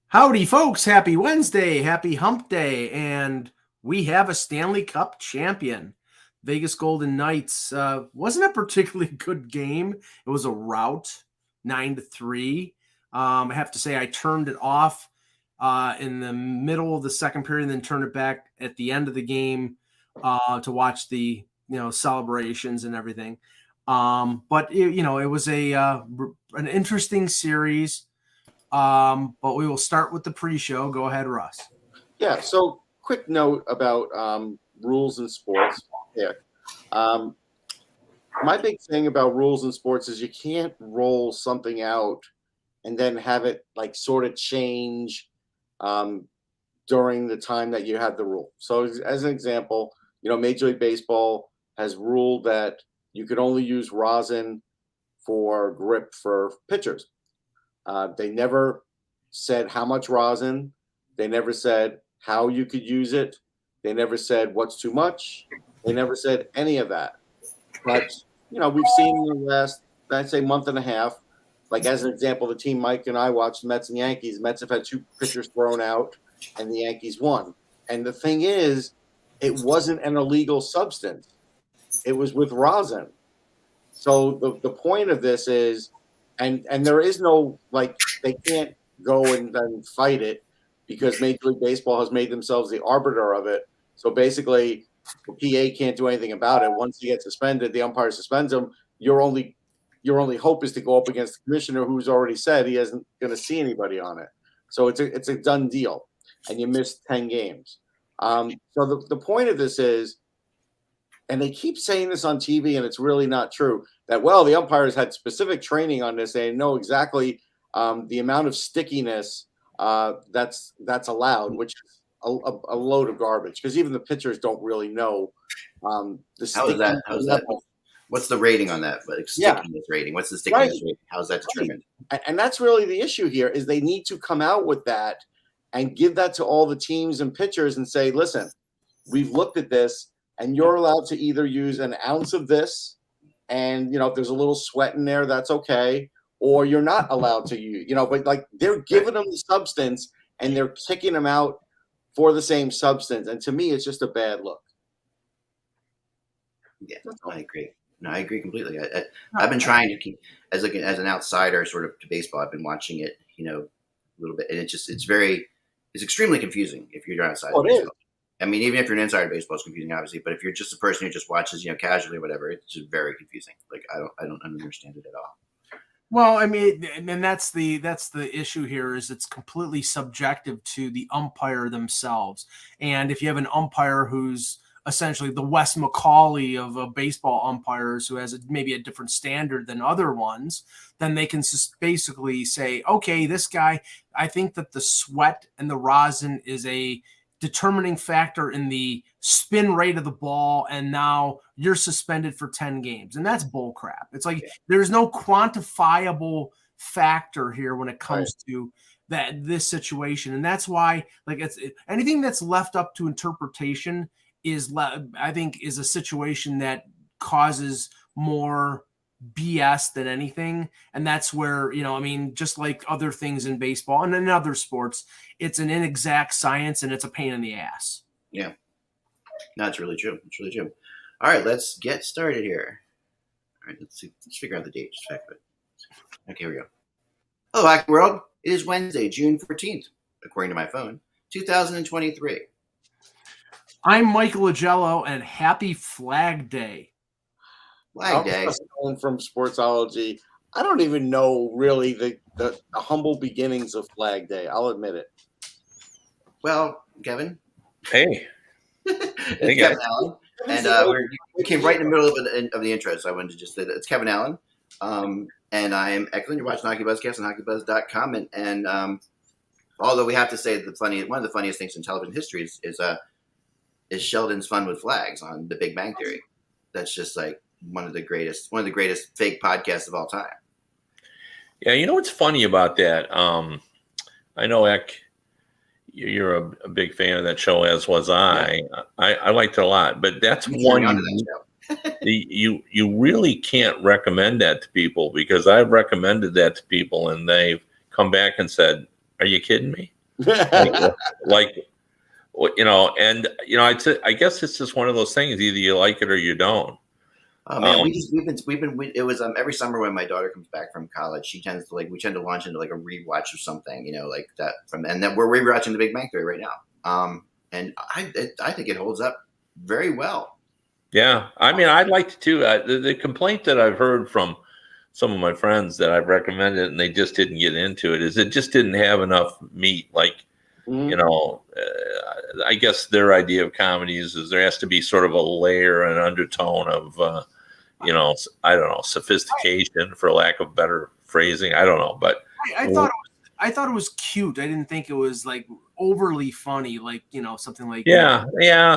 Howdy, folks. Happy Wednesday. Happy hump day. And we have a Stanley Cup champion. Vegas Golden Knights. Wasn't a particularly good game. It was a rout, 9-3. I have to say I turned it off in the middle of the second period and then turned it back at the end of the game to watch the celebrations and everything. But it was an interesting series. But we will start with the pre-show. Go ahead, Russ. Yeah, so quick note about rules in sports. Yeah. My big thing about rules in sports is you can't roll something out and then have it like sort of change during the time that you have the rule. So as an example, Major League Baseball has ruled that you could only use rosin for grip for pitchers. They never said how much rosin. They never said how you could use it. They never said what's too much. They never said any of that. But, we've seen in the last, I'd say, month and a half, like as an example, the team Mike and I watched, Mets and Yankees. Mets have had two pitchers thrown out, and the Yankees won. And the thing is, it wasn't an illegal substance. It was with rosin. So the point of this is, and there is no, they can't go and then fight it because Major League Baseball has made themselves the arbiter of it. So basically, the PA can't do anything about it. Once you get suspended, the umpire suspends him. Your only hope is to go up against the commissioner who's already said he isn't going to see anybody on it. So it's a done deal, and you missed 10 games. So the point of this is, and they keep saying this on TV, and it's really not true, that, the umpires had specific training on this. They know exactly the amount of stickiness that's allowed, which is a load of garbage, because even the pitchers don't really know the stickiness. How's that? What's the rating on that? Like stickiness rating? What's the stickiness rating? How's that determined? Right. And that's really the issue here, is they need to come out with that and give that to all the teams and pitchers and say, listen, we've looked at this, and you're allowed to either use an ounce of this, and, if there's a little sweat in there, that's okay, or you're not allowed to use, but they're giving them the substance and they're kicking them out for the same substance. And to me, it's just a bad look. Yeah, I agree. No, I agree completely. I've been trying to keep, as an outsider sort of to baseball, I've been watching it, a little bit. And it's extremely confusing if you're outside. Oh, it is. I mean, even if you're an insider, baseball is confusing, obviously. But if you're just a person who just watches, casually or whatever, it's just very confusing. I don't understand it at all. Well, I mean, and that's the issue here, is it's completely subjective to the umpire themselves. And if you have an umpire who's essentially the Wes Macaulay of baseball umpires, who has maybe a different standard than other ones, then they can just basically say, okay, this guy, I think that the sweat and the rosin is a determining factor in the spin rate of the ball, and now you're suspended for 10 games. And that's bull crap. It's like there's no quantifiable factor here when it comes to this situation. And that's why anything that's left up to interpretation I think is a situation that causes more BS than anything. And that's where, just like other things in baseball and in other sports, it's an inexact science and it's a pain in the ass. Yeah. No, it's really true. It's really true. All right, let's get started here. All right, let's figure out the date. Just check it. Okay, here we go. Hello, Hockey World. It is Wednesday, June 14th, according to my phone, 2023. I'm Michael Agello, and happy Flag Day. Flag Day. From Sportsology, I don't even know really the humble beginnings of Flag Day. I'll admit it. Well, Kevin. Hey. Hey, Kevin Allen. And we came right in the middle of the intro, so I wanted to just say that it's Kevin Allen. And I am Eklund. You're watching HockeyBuzzcast on HockeyBuzz.com. And although we have to say that one of the funniest things in television history is Sheldon's fun with flags on The Big Bang Theory. That's just like one of the greatest fake podcasts of all time. Yeah, you know what's funny about that? I know, Ek, you're a big fan of that show, as was I. Yeah. I liked it a lot, but that's one you really can't recommend that to people, because I've recommended that to people and they've come back and said, "Are you kidding me?" like I guess it's just one of those things. Either you like it or you don't. Oh man, it was every summer when my daughter comes back from college, we tend to launch into like a rewatch or something, like that and then we're rewatching The Big Bang Theory right now. And I think it holds up very well. Yeah, I mean, I'd like to too. The complaint that I've heard from some of my friends that I've recommended and they just didn't get into it is it just didn't have enough meat. Like, I guess their idea of comedies is there has to be sort of a layer and undertone of, I don't know, sophistication, for lack of better phrasing. I don't know, but I thought it was cute. I didn't think it was like overly funny, like something like yeah.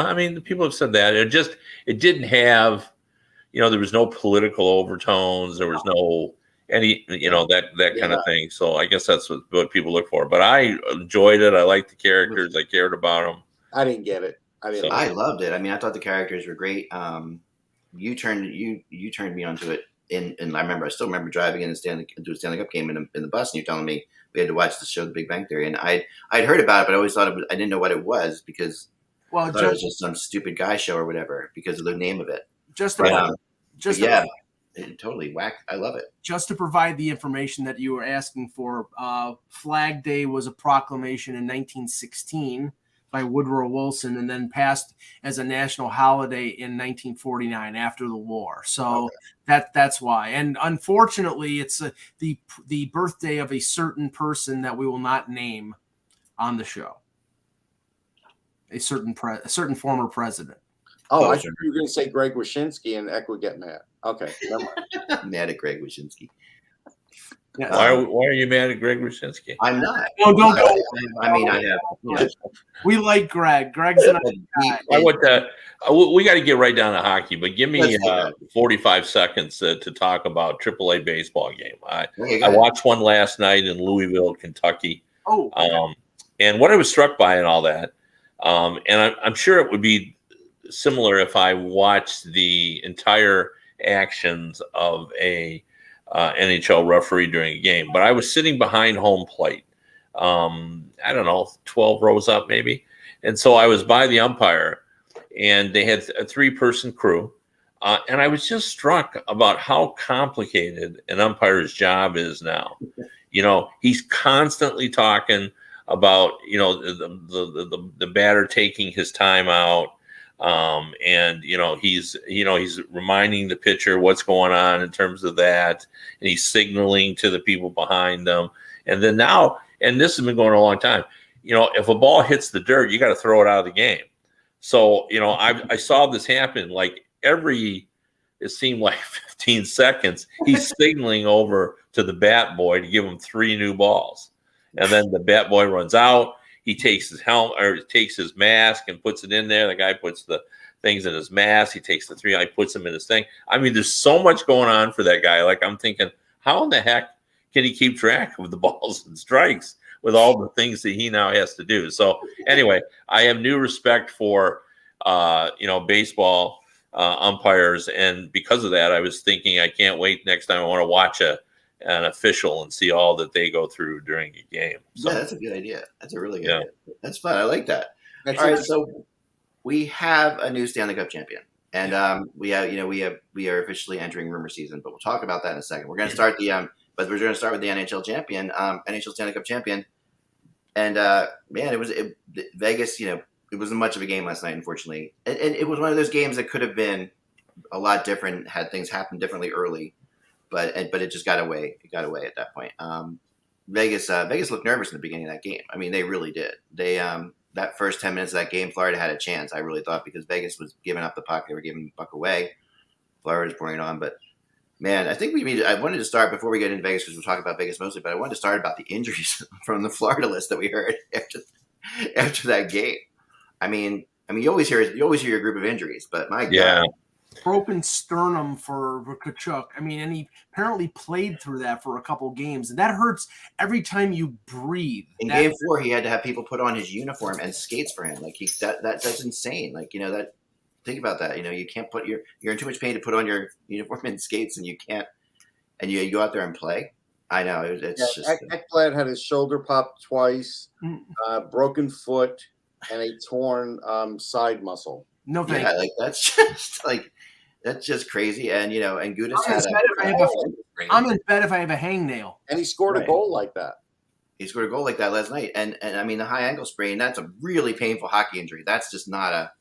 I mean, people have said that it didn't have, there was no political overtones. There was no that kind of thing. So I guess that's what people look for. But I enjoyed it. I liked the characters. I cared about them. I didn't get it. I loved it. I mean, I thought the characters were great. You turned me onto it. And I still remember driving into a Stanley Cup game in the bus, and you're telling me we had to watch the show The Big Bang Theory, and I'd heard about it, but I always thought I didn't know what it was because I thought it was just some stupid guy show or whatever because of the name of it. It totally whacked. I love it. Just to provide the information that you were asking for, Flag Day was a proclamation in 1916 by Woodrow Wilson, and then passed as a national holiday in 1949 after the war. So that's why. And unfortunately, it's the birthday of a certain person that we will not name on the show. A certain former president. Oh, I thought you were going to say Greg Wyshynski, and Eck would get mad. Okay, never mind. Mad at Greg Wyshynski. Yes. Why are you mad at Greg Wyshynski? I'm not. No, don't go. I mean, I have. We like Greg. Greg's an guy. We got to get right down to hockey, but give me 45 seconds to talk about AAA baseball game. I watched one last night in Louisville, Kentucky. And what I was struck by and all that, and I'm sure it would be similar if I watched the entire actions of a NHL referee during a game, but I was sitting behind home plate. I don't know, 12 rows up maybe. And so I was by the umpire, and they had a 3-person crew. And I was just struck about how complicated an umpire's job is now. He's constantly talking about, the batter taking his time out. And he's reminding the pitcher what's going on in terms of that, and he's signaling to the people behind them. And then now, and this has been going on a long time, if a ball hits the dirt, you got to throw it out of the game. So I saw this happen like it seemed like 15 seconds. He's signaling over to the bat boy to give him 3 new balls, and then the bat boy runs out. He takes his helmet or takes his mask and puts it in there. The guy puts the things in his mask. He takes the 3, he puts them in his thing. I mean, there's so much going on for that guy. Like, I'm thinking, how in the heck can he keep track of the balls and strikes with all the things that he now has to do? So anyway, I have new respect for, baseball umpires. And because of that, I was thinking, I can't wait next time I want to watch an official and see all that they go through during a game. So, yeah, that's a good idea. That's a really good idea. That's fun. I like that. All right, so we have a new Stanley Cup champion, and we are officially entering rumor season. But we'll talk about that in a second. We're going to start but we're going to start with the NHL champion, NHL Stanley Cup champion, and man, Vegas. It wasn't much of a game last night, unfortunately, and it was one of those games that could have been a lot different had things happened differently early. But it just got away. It got away at that point. Vegas looked nervous in the beginning of that game. I mean, they really did. They that first 10 minutes of that game, Florida had a chance. I really thought because Vegas was giving up the puck, they were giving the puck away. Florida was pouring it on, but man, I think I wanted to start before we get into Vegas because we'll talk about Vegas mostly. But I wanted to start about the injuries from the Florida list that we heard after that game. I mean, you always hear a group of injuries, but my God. Broken sternum for Tkachuk. I mean, and he apparently played through that for a couple games, and that hurts every time you breathe. In Game 4, he had to have people put on his uniform and skates for him. Like that's insane. Like that. Think about that. You can't put you're in too much pain to put on your uniform and skates, and you can't, and you go out there and play. I know it's just Ekblad had his shoulder popped twice, broken foot, and a torn side muscle. No, thank you. Like that's just crazy. And and Gudas had I'm in bed if I have a hangnail. And he scored a goal like that. He scored a goal like that last night. And I mean, the high ankle sprain, that's a really painful hockey injury. That's just not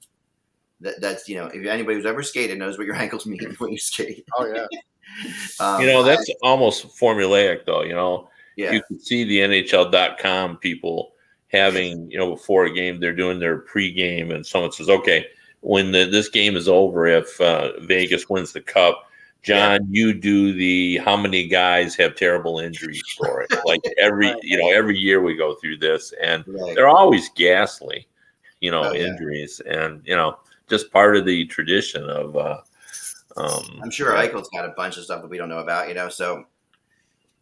that's if anybody who's ever skated knows what your ankles mean when you skate. Oh yeah. That's almost formulaic though. Yeah. You can see the NHL.com people having, before a game, they're doing their pregame, and someone says, okay, when this game is over, if Vegas wins the cup, John, you do the how many guys have terrible injuries for it. Like every year we go through this, and they're always ghastly, injuries, and just part of the tradition of. I'm sure Eichel's got a bunch of stuff that we don't know about, so.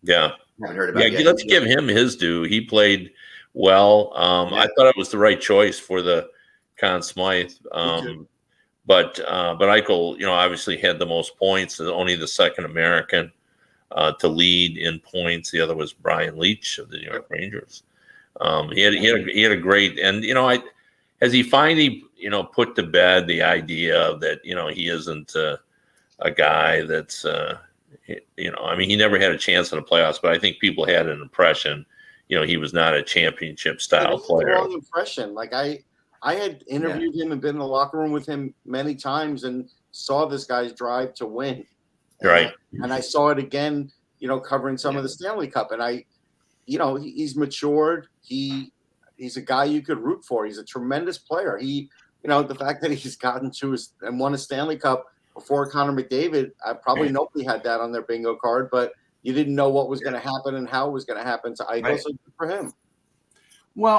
Yeah. Haven't heard about it yet. Let's give him his due. He played well. I thought it was the right choice for the Conn Smythe. But Eichel, obviously had the most points, only the second American to lead in points. The other was Brian Leetch of the New York Rangers. He had a great, and has he finally put to bed the idea that he isn't a guy that's he never had a chance in the playoffs, but I think people had an impression he was not a championship style player. Wrong impression. Like I had interviewed him and been in the locker room with him many times and saw this guy's drive to win. Right. And I saw it again, covering some of the Stanley Cup. And he's matured. He's a guy you could root for. He's a tremendous player. The fact that he's gotten to and won a Stanley Cup before Connor McDavid, probably nobody had that on their bingo card, but you didn't know what was going to happen and how it was going to happen to Eichel. So good for him. Well,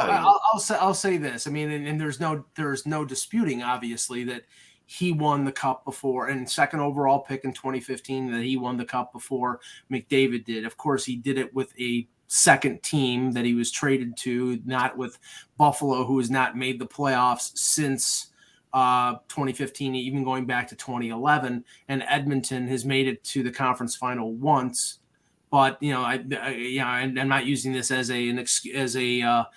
I'll say this. I mean, and there's no disputing, obviously, that he won the cup before, and second overall pick in 2015, that he won the cup before McDavid did. Of course, he did it with a second team that he was traded to, not with Buffalo, who has not made the playoffs since 2015, even going back to 2011. And Edmonton has made it to the conference final once. But I'm not using this as a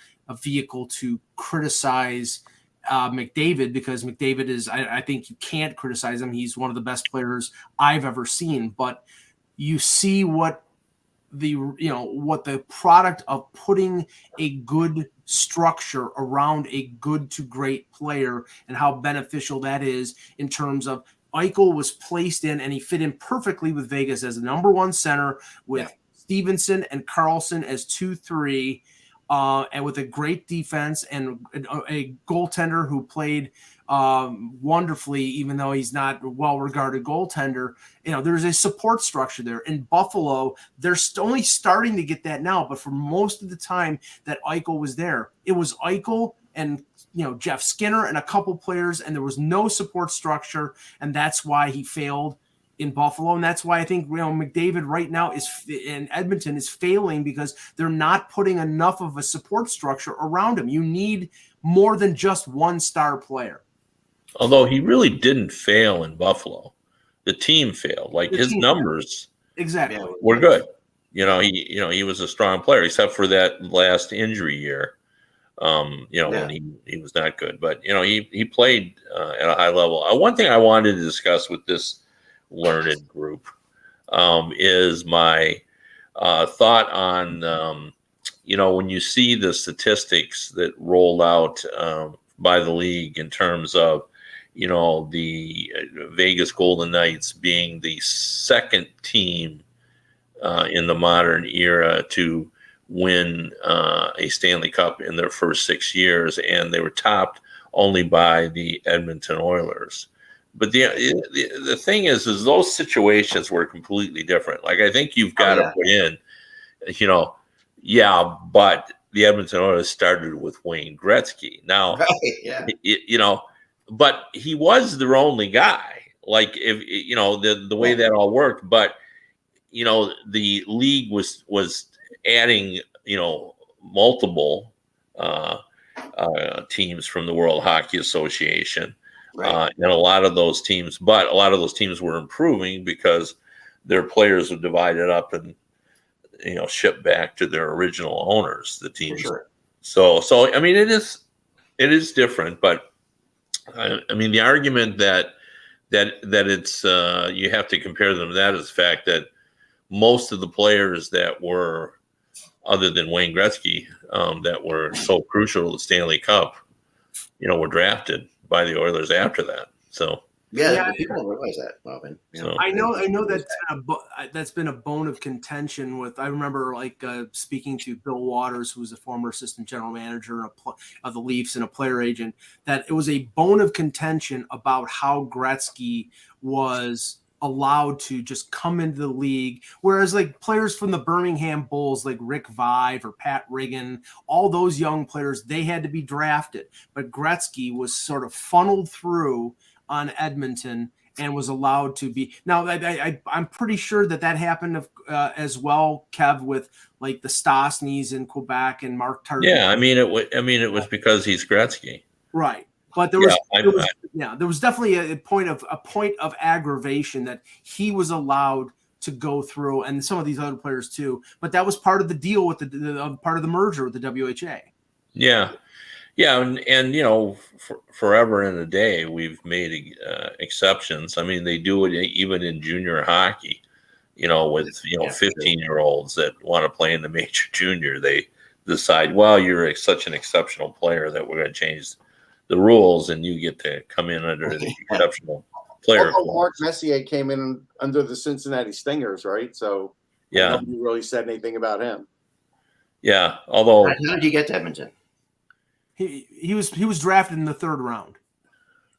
vehicle to criticize McDavid, because McDavid is, I think you can't criticize him. He's one of the best players I've ever seen. But you see what the product of putting a good structure around a good to great player and how beneficial that is in terms of Eichel was placed in, and he fit in perfectly with Vegas as a number one center with Stevenson and Carlson as 2-3, and with a great defense and a goaltender who played wonderfully, even though he's not a well-regarded goaltender. There's a support structure there. In Buffalo, they're only starting to get that now, but for most of the time that Eichel was there, it was Eichel and Jeff Skinner and a couple players, and there was no support structure, and that's why he failed in Buffalo, and that's why I think McDavid right now in Edmonton is failing, because they're not putting enough of a support structure around him. You need more than just one star player. Although he really didn't fail in Buffalo, the team failed. Like his numbers were good. He was a strong player, except for that last injury year. When he was not good, but he played at a high level. One thing I wanted to discuss with this learned group is my thought on when you see the statistics that rolled out by the league in terms of the Vegas Golden Knights being the second team in the modern era to win a Stanley Cup in their first 6 years, and they were topped only by the Edmonton Oilers. But the thing is those situations were completely different. Like, I think you've got to put in, but the Edmonton Oilers started with Wayne Gretzky. Now, but he was their only guy. Like, if the way that all worked, but the league was adding multiple teams from the World Hockey Association. And a lot of those teams were improving because their players were divided up and shipped back to their original owners, the teams. Sure. So I mean, it is different, but I mean, the argument that it's you have to compare them to that is the fact that most of the players that were, other than Wayne Gretzky, that were so crucial to the Stanley Cup, were drafted by the Oilers after that. So people don't realize that, Robin. So, I know that's been a bone of contention with. I remember speaking to Bill Waters, who was a former assistant general manager of the Leafs and a player agent, that it was a bone of contention about how Gretzky was allowed to just come into the league, whereas players from the Birmingham Bulls like Rick Vive or Pat Riggin, all those young players, they had to be drafted, but Gretzky was sort of funneled through on Edmonton and was allowed to be. Now I'm pretty sure that happened as well, Kev, with the Stastnys in Quebec and Mark Tardif. Yeah, I mean it was because he's Gretzky, right? But there was definitely a point of aggravation that he was allowed to go through, and some of these other players too. But that was part of the deal with the part of the merger with the WHA. Yeah, and forever and a day we've made exceptions. I mean, they do it even in junior hockey. With 15-year-olds that want to play in the major junior, they decide, well, you're such an exceptional player that we're going to change the rules, and you get to come in under the exceptional player. Mark Messier came in under the Cincinnati Stingers, right? So nobody really said anything about him. Yeah, although how did you get to Edmonton? He was drafted in the third round.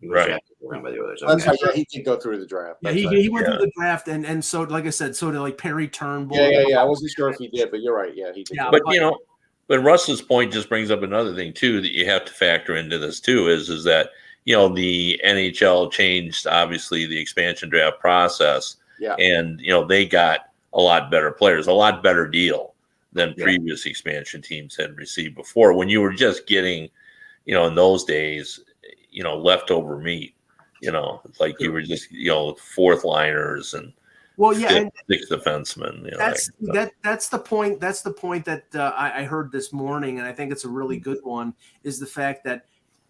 Right. By the Oilers. That's right. Yeah, he did go through the draft. Yeah, he went through the draft, and so like I said, so did Perry Turnbull. Yeah. I wasn't sure if he did, but you're right. Yeah, he did. Yeah, but Russ's point just brings up another thing too that you have to factor into this too is that the NHL changed obviously the expansion draft process, and they got a lot better players, a lot better deal than previous expansion teams had received before. When you were just getting, in those days, leftover meat, it's like you were just fourth liners and. Well, yeah, and six defensemen. That's the point. That's the point that I heard this morning, and I think it's a really good one. Is the fact that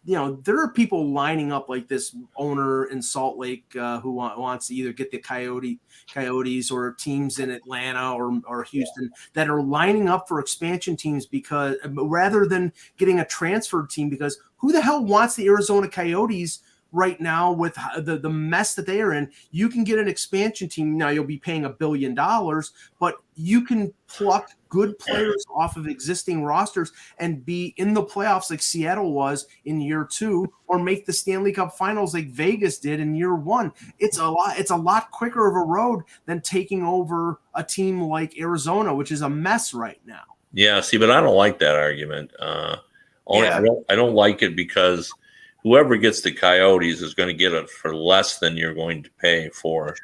there are people lining up like this owner in Salt Lake who wants to either get the Coyotes or teams in Atlanta or Houston that are lining up for expansion teams because rather than getting a transferred team, because who the hell wants the Arizona Coyotes? Right now, with the mess that they are in, you can get an expansion team. Now you'll be paying $1 billion, but you can pluck good players off of existing rosters and be in the playoffs like Seattle was in year 2, or make the Stanley Cup Finals like Vegas did in year 1. It's a lot quicker of a road than taking over a team like Arizona, which is a mess right now. Yeah, see, but I don't like that argument. I don't like it because whoever gets the Coyotes is going to get it for less than you're going to pay for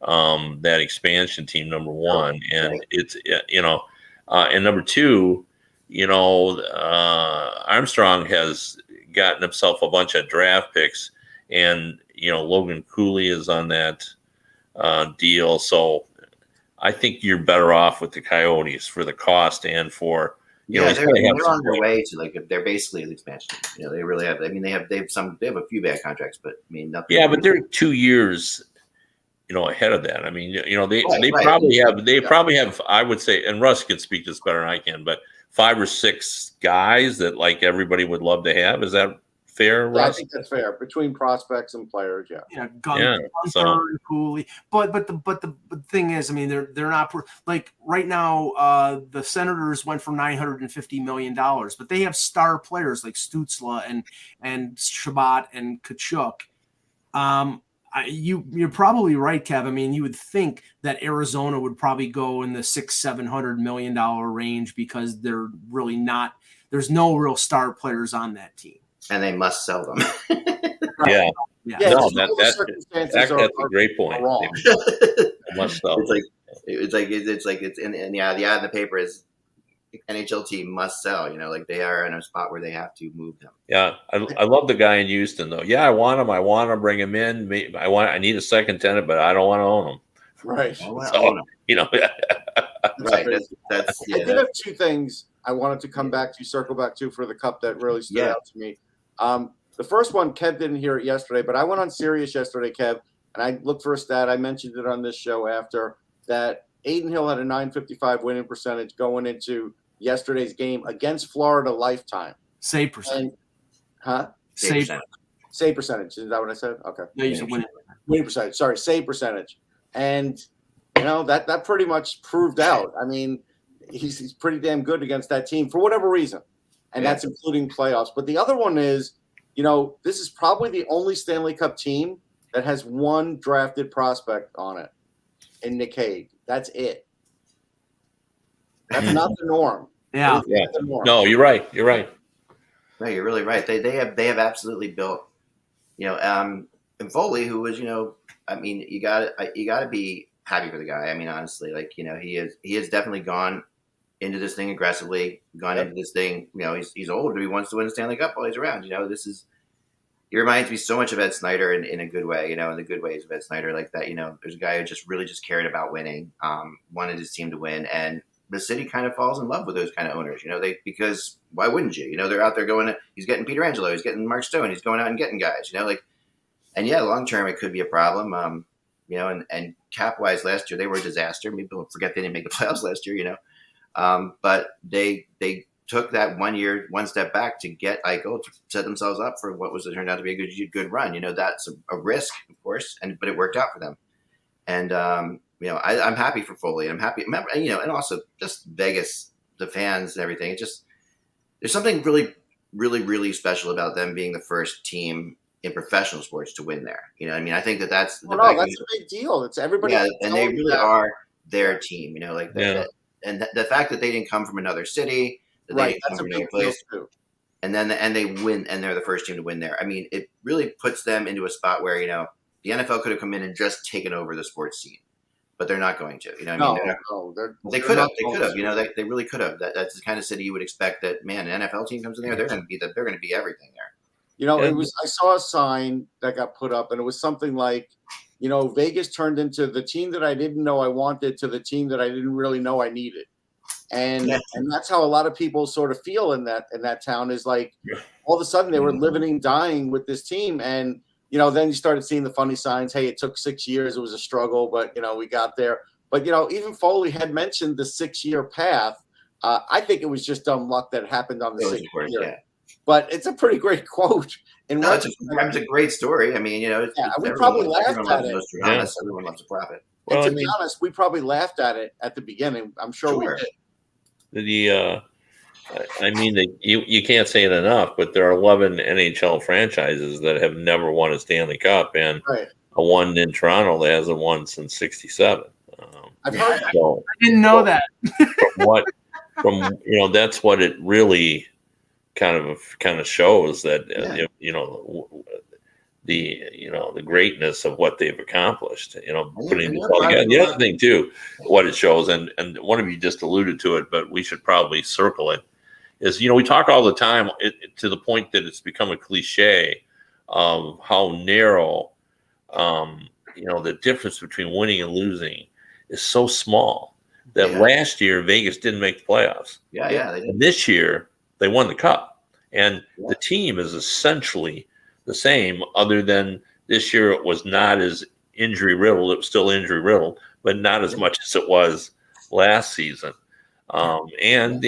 that expansion team, number one. And it's, and number two, Armstrong has gotten himself a bunch of draft picks, and, Logan Cooley is on that deal. So I think you're better off with the Coyotes for the cost and for, they're on their way to they're basically an expansion. They really have. I mean, they have a few bad contracts, but I mean nothing. Yeah, but they're 2 years, ahead of that. I mean, they probably have. I would say, and Russ can speak this better than I can, but 5 or 6 guys that everybody would love to have. Is that fair, Russ? I think that's fair between prospects and players. Yeah. Gunther and Cooley. But the thing is, I mean, they're not right now. The Senators went for $950 million, but they have star players like Stützle and Shabbat and Kachuk. You're probably right, Kev. I mean, you would think that Arizona would probably go in the $600-700 million range because they're really not. There's no real star players on that team. And they must sell them. Yeah. No, that's a great point. Must sell. It's in the ad in the paper is NHL team must sell. They are in a spot where they have to move them. Yeah, I love the guy in Houston though. Yeah, I want him. I want to bring him in. I need a second tenant, but I don't want to own him. Right. So, Right. That's I did have two things I wanted to circle back to for the Cup that really stood out to me. The first one, Kev didn't hear it yesterday, but I went on Sirius yesterday, Kev, and I looked for a stat. I mentioned it on this show after that. Aiden Hill had a .955 winning percentage going into yesterday's game against Florida Lifetime. Save percentage. Save percentage. Is that what I said? Okay. No, you said winning percentage. Sorry, save percentage. And that pretty much proved out. I mean, he's pretty damn good against that team for whatever reason, and that's including playoffs. But the other one is, this is probably the only Stanley Cup team that has one drafted prospect on it in Nick Hague. That's it. That's not the norm. Yeah. No, you're right. No, you're really right. They have absolutely built, and Foley, who was, I mean, you got to be happy for the guy. I mean, honestly, he has definitely gone into this thing aggressively, into this thing. He's old, but he wants to win the Stanley Cup while he's around. He reminds me so much of Ed Snyder in a good way, in the good ways of Ed Snyder, like that. There's a guy who just really just cared about winning, wanted his team to win, and the city kind of falls in love with those kind of owners. Because why wouldn't you? They're out there going. He's getting Peter Angelo, he's getting Mark Stone, he's going out and getting guys. And long term it could be a problem. And cap wise, last year they were a disaster. Maybe people forget they didn't make the playoffs last year. But they took that 1 year, one step back to get Eichel to set themselves up for what turned out to be a good run. That's a risk, of course, but it worked out for them. And I'm happy for Foley. I'm happy, and also just Vegas, the fans and everything. It just there's something really, really, really special about them being the first team in professional sports to win there. I think that's that's a big deal. It's everybody. Yeah, and they really are their team. The fact that they didn't come from another city. Right, that's a big deal too. And they win, and they're the first team to win there. I mean, it really puts them into a spot where the NFL could have come in and just taken over the sports scene, but they're not going to. They could have. They really could have. That's the kind of city you would expect that. Man, an NFL team comes in there, they're going to be everything there. It was. I saw a sign that got put up, and it was something like, Vegas turned into the team that I didn't know I wanted to the team that I didn't really know I needed. And that's how a lot of people sort of feel in that town is like all of a sudden they were living and dying with this team. And, then you started seeing the funny signs. Hey, it took 6 years. It was a struggle, but, we got there. But, even Foley had mentioned the 6-year path. I think it was just dumb luck that it happened on the 6th year. Yeah. But it's a pretty great quote. It's a great story. I mean, we probably laughed at it. Everyone loves a profit. And to be honest, we probably laughed at it at the beginning. I'm sure we did. You can't say it enough, but there are 11 NHL franchises that have never won a Stanley Cup, and a one in Toronto that hasn't won since '67. I've heard. I didn't know that. That's what it really kind of shows that the greatness of what they've accomplished, putting this all together. The other thing too, what it shows, and one of you just alluded to it, but we should probably circle it, is, we talk all the time to the point that it's become a cliche of how narrow, the difference between winning and losing is so small that last year Vegas didn't make the playoffs. And this year they won the Cup, and the team is essentially the same, other than this year it was not as injury riddled. It was still injury riddled, but not as much as it was last season. And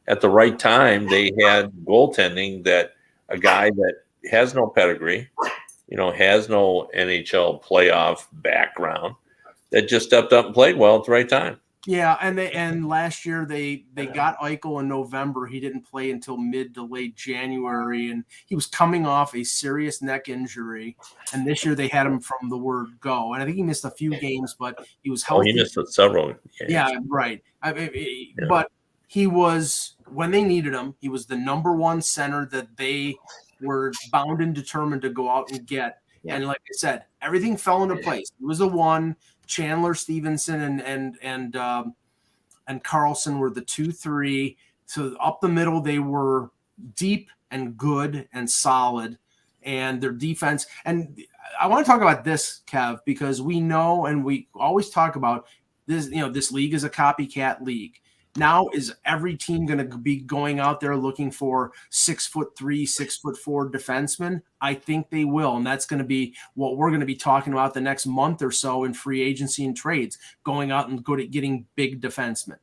at the right time, they had goaltending that a guy that has no pedigree, has no NHL playoff background, that just stepped up and played well at the right time. Yeah, and last year they got Eichel in November. He didn't play until mid to late January, and he was coming off a serious neck injury. And this year they had him from the word go. And I think he missed a few games, but he was healthy. He missed several games. Yeah, right. But he was, when they needed him, he was the number one center that they were bound and determined to go out and get. Yeah. And like I said, everything fell into place. It was a one. Chandler, Stevenson, and Carlson were the 2-3. So up the middle, they were deep and good and solid, and their defense. And I want to talk about this, Kev, because we know, and we always talk about, this league is a copycat league. Now, is every team going to be going out there looking for 6'3", 6'4" defensemen? I think they will, and that's going to be what we're going to be talking about the next month or so in free agency and trades, going out and getting big defensemen.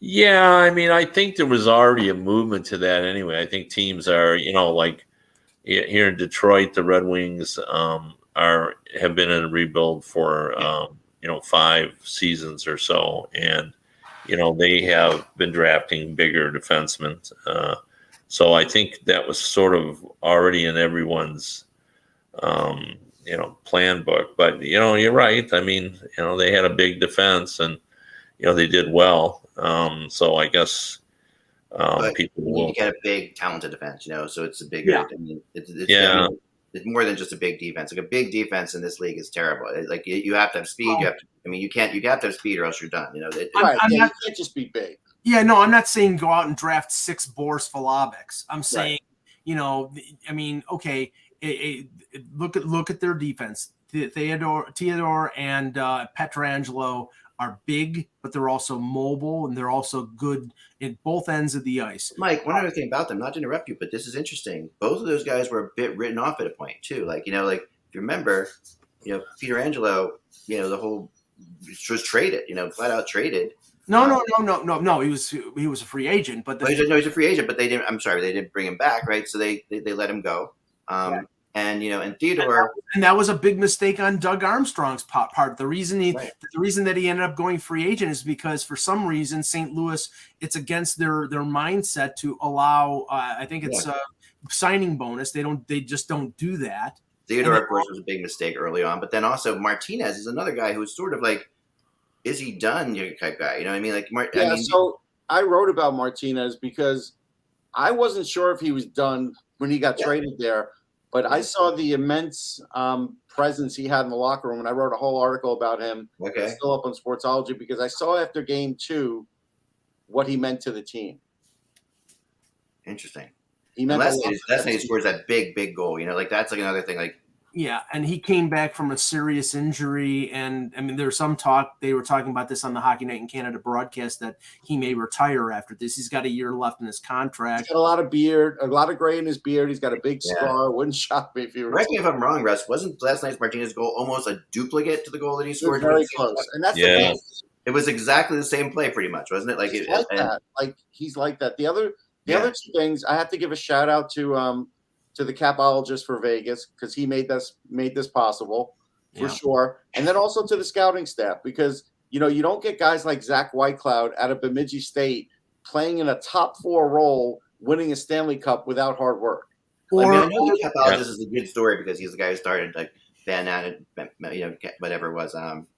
Yeah, I mean, I think there was already a movement to that anyway. I think teams are, like here in Detroit, the Red Wings have been in a rebuild for 5 seasons or so, and they have been drafting bigger defensemen. So I think that was sort of already in everyone's plan book. But you're right. I mean, they had a big defense, and they did well. So I guess people will get a big, talented defense. So it's a bigger. Yeah. I mean, it's more than just a big defense. Like a big defense in this league is terrible. Like you have to have speed. You have to. I mean, you have to have speed, or else you're done. You can't just be big. Yeah, no, I'm not saying go out and draft 6 Boris Falabics. I'm saying, okay, look at their defense. Theodore and Pietrangelo are big, but they're also mobile, and they're also good in both ends of the ice. Mike, one other thing about them, not to interrupt you, but this is interesting. Both of those guys were a bit written off at a point too. Like, if you remember, Pietrangelo, the whole was traded, flat out traded. No. He was a free agent, but he's a free agent, but they didn't. I'm sorry, they didn't bring him back, right? So they let him go. And Theodore, and that was a big mistake on Doug Armstrong's part. The reason that he ended up going free agent is because for some reason St. Louis, it's against their mindset to allow. I think it's a signing bonus. They just don't do that. Theodore, of course, was a big mistake early on, but then also Martinez is another guy who's sort of like, is he done? Type guy, you know what I mean? Like, So I wrote about Martinez because I wasn't sure if he was done when he got traded there. But I saw the immense presence he had in the locker room, and I wrote a whole article about him. Okay. It's still up on Sportsology because I saw after game 2 what he meant to the team. Interesting. He meant that's when he scores that big goal. That's like another thing. Like, yeah, and he came back from a serious injury, and I mean, there's some talk. They were talking about this on the Hockey Night in Canada broadcast that he may retire after this. He's got a year left in his contract. He's got a lot of beard, a lot of gray in his beard. He's got a big scar. Wouldn't shock me if you were. Correct me if I'm wrong, Russ. Wasn't last night's Martinez goal almost a duplicate to the goal that he scored? Very close, and that's the thing. It was exactly the same play, pretty much, wasn't it? Like that. Like he's like that. The other 2 things, I have to give a shout out to the capologist for Vegas because he made this possible for sure, and then also to the scouting staff because you don't get guys like Zach Whitecloud out of Bemidji State playing in a top 4 role, winning a Stanley Cup without hard work. I know the capologist is a good story because he's the guy who started like Van Nat, whatever it was,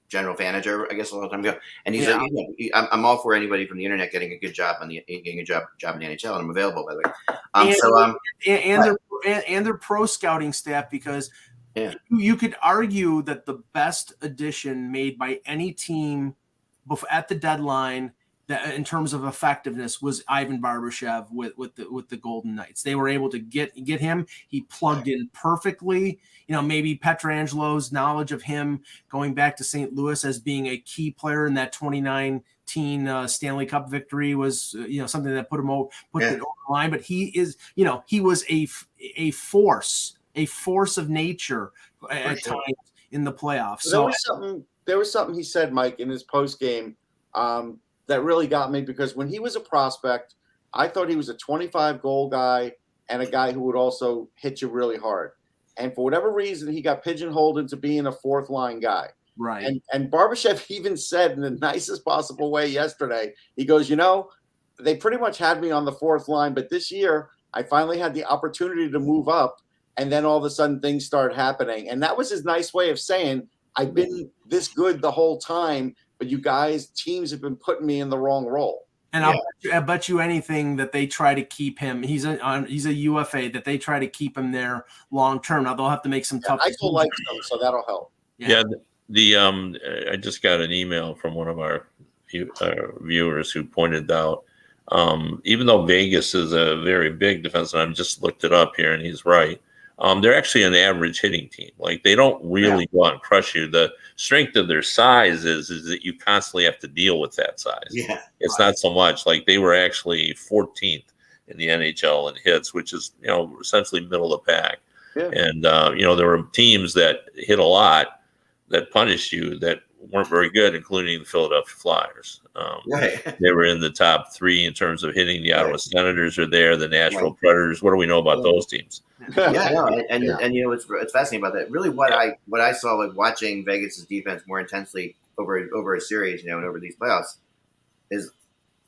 general manager, I guess, a long time ago. And he's I'm all for anybody from the internet getting a good job in the NHL, and I'm available, by the way. And their pro scouting staff, because you could argue that the best addition made by any team at the deadline that in terms of effectiveness was Ivan Barbashev with the Golden Knights. They were able to get him. He plugged in perfectly. Maybe Pietrangelo's knowledge of him going back to St. Louis as being a key player in that 2019 Stanley Cup victory was something that put it over the line. But he is he was a force of nature at times in the playoffs. So there was something he said, Mike, in his post game. That really got me because when he was a prospect, I thought he was a 25-goal guy and a guy who would also hit you really hard. And for whatever reason, he got pigeonholed into being a 4th-line guy. Right. And Barbashev even said in the nicest possible way yesterday, he goes, they pretty much had me on the 4th line, but this year I finally had the opportunity to move up, and then all of a sudden things started happening. And that was his nice way of saying, I've been this good the whole time, but you guys, teams have been putting me in the wrong role. And I'll bet you anything that they try to keep him. He's a UFA, that they try to keep him there long term. Now they'll have to make some tough. I still like him, so that'll help. Yeah. I just got an email from one of our viewers who pointed out, even though Vegas is a very big defense, and I've just looked it up here, and he's right. They're actually an average hitting team. Like they don't really go out and crush you. The strength of their size is that you constantly have to deal with that size. Yeah, it's not so much like they were actually 14th in the NHL in hits, which is essentially middle of the pack. Yeah. And there were teams that hit a lot that punished you that weren't very good, including the Philadelphia Flyers. Right. They were in the top 3 in terms of hitting. The Ottawa Senators are there. The Nashville Predators. What do we know about those teams? Yeah, no, and it's fascinating about that. Really, what I saw like watching Vegas's defense more intensely over a series, and over these playoffs, is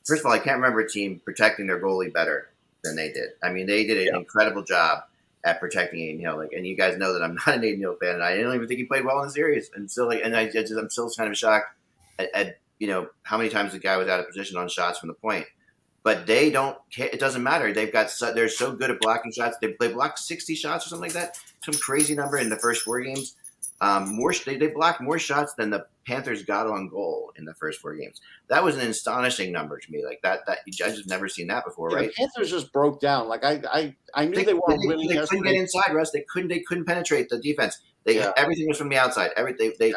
first of all, I can't remember a team protecting their goalie better than they did. I mean, they did an incredible job at protecting Aiden Hill. And you guys know that I'm not an Aiden Hill fan, and I don't even think he played well in the series. And still, I'm still kind of shocked at how many times the guy was out of position on shots from the point. But they don't care. It doesn't matter. They're so good at blocking shots. They blocked 60 shots or something like that. Some crazy number in the first 4 games. They blocked more shots than the Panthers got on goal in the first 4 games. That was an astonishing number to me. Like that I just never seen that before, right? The Panthers just broke down. Like I knew they weren't winning. They couldn't get inside, Russ. They couldn't penetrate the defense. Everything was from the outside. The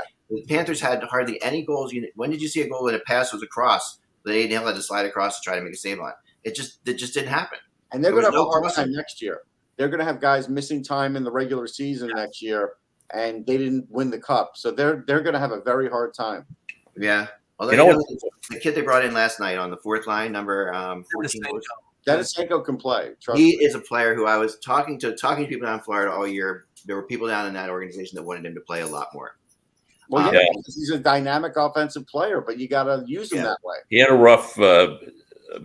Panthers had hardly any goals. When did you see a goal when a pass was across? They didn't have to slide across to try to make a save on. It just didn't happen. And they're going to have a hard time next year. They're going to have guys missing time in the regular season next year, and they didn't win the cup, so they're going to have a very hard time. Yeah. Although the kid they brought in last night on the 4th line, number 14. Denisenko can play. He is a player who I was talking to people down in Florida all year. There were people down in that organization that wanted him to play a lot more. Well, he's a dynamic offensive player, but you got to use him that way. He had a rough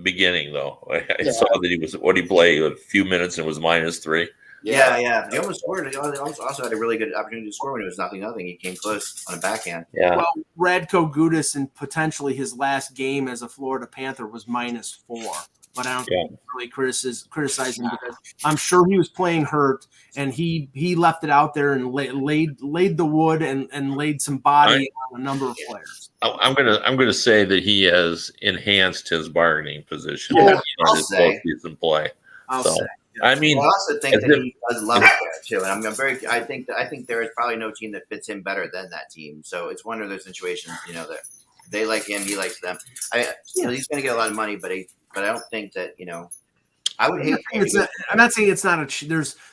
beginning, though. I saw that he played a few minutes and was -3. Yeah. He almost scored. He also had a really good opportunity to score when it was 0-0. He came close on a backhand. Yeah. Well, Radko Gudas in potentially his last game as a Florida Panther was -4. But I don't really criticize him because I'm sure he was playing hurt, and he left it out there and laid the wood and laid some body on a number of players. I'm gonna say that he has enhanced his bargaining position. Yeah, in his postseason play. I'll say. I mean, I also think that he does love it there too, and I think there is probably no team that fits him better than that team. So it's one of those situations, that they like him, he likes them. He's going to get a lot of money, but I don't think that I would hate. I'm not saying it's not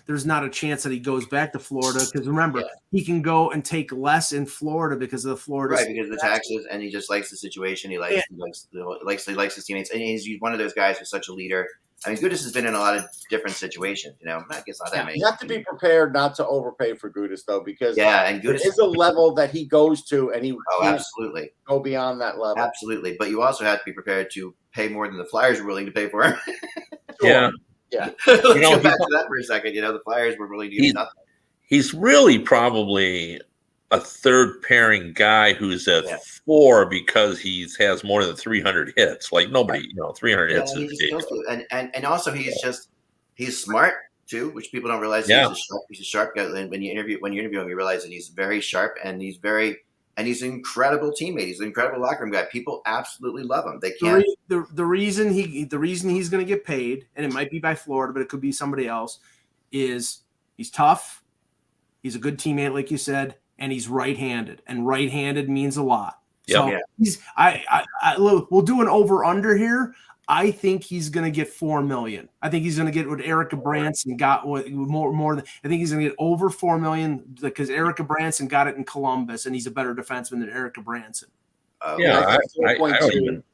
there's not a chance that he goes back to Florida, because remember he can go and take less in Florida because of the Florida because of the taxes, and he just likes the situation. He likes his teammates, and he's one of those guys who's such a leader. I mean, Gudas has been in a lot of different situations. I guess not that many. You have to be prepared not to overpay for Gudas, though, because and Gudas is a level that he goes to, and he absolutely go beyond that level. Absolutely, but you also have to be prepared to pay more than the Flyers were willing to pay for him. Yeah. Let's go back to that for a second. The Flyers were willing to give nothing. He's really probably a third pairing guy who's at 4 because he has more than 300 hits. Like nobody, 300 hits is ridiculous. And also he's smart too, which people don't realize. He's a sharp guy. When you interview him, you realize that he's very sharp, and he's an incredible teammate. He's an incredible locker room guy. People absolutely love him. They can't. The reason he's going to get paid, and it might be by Florida, but it could be somebody else, is he's tough. He's a good teammate, like you said, and he's right-handed, and right-handed means a lot. So we'll do an over-under here. I think he's going to get $4 million. I think he's going to get what Erica Branson got more than. I think he's going to get over $4 million because Erica Branson got it in Columbus, and he's a better defenseman than Erica Branson. I don't even.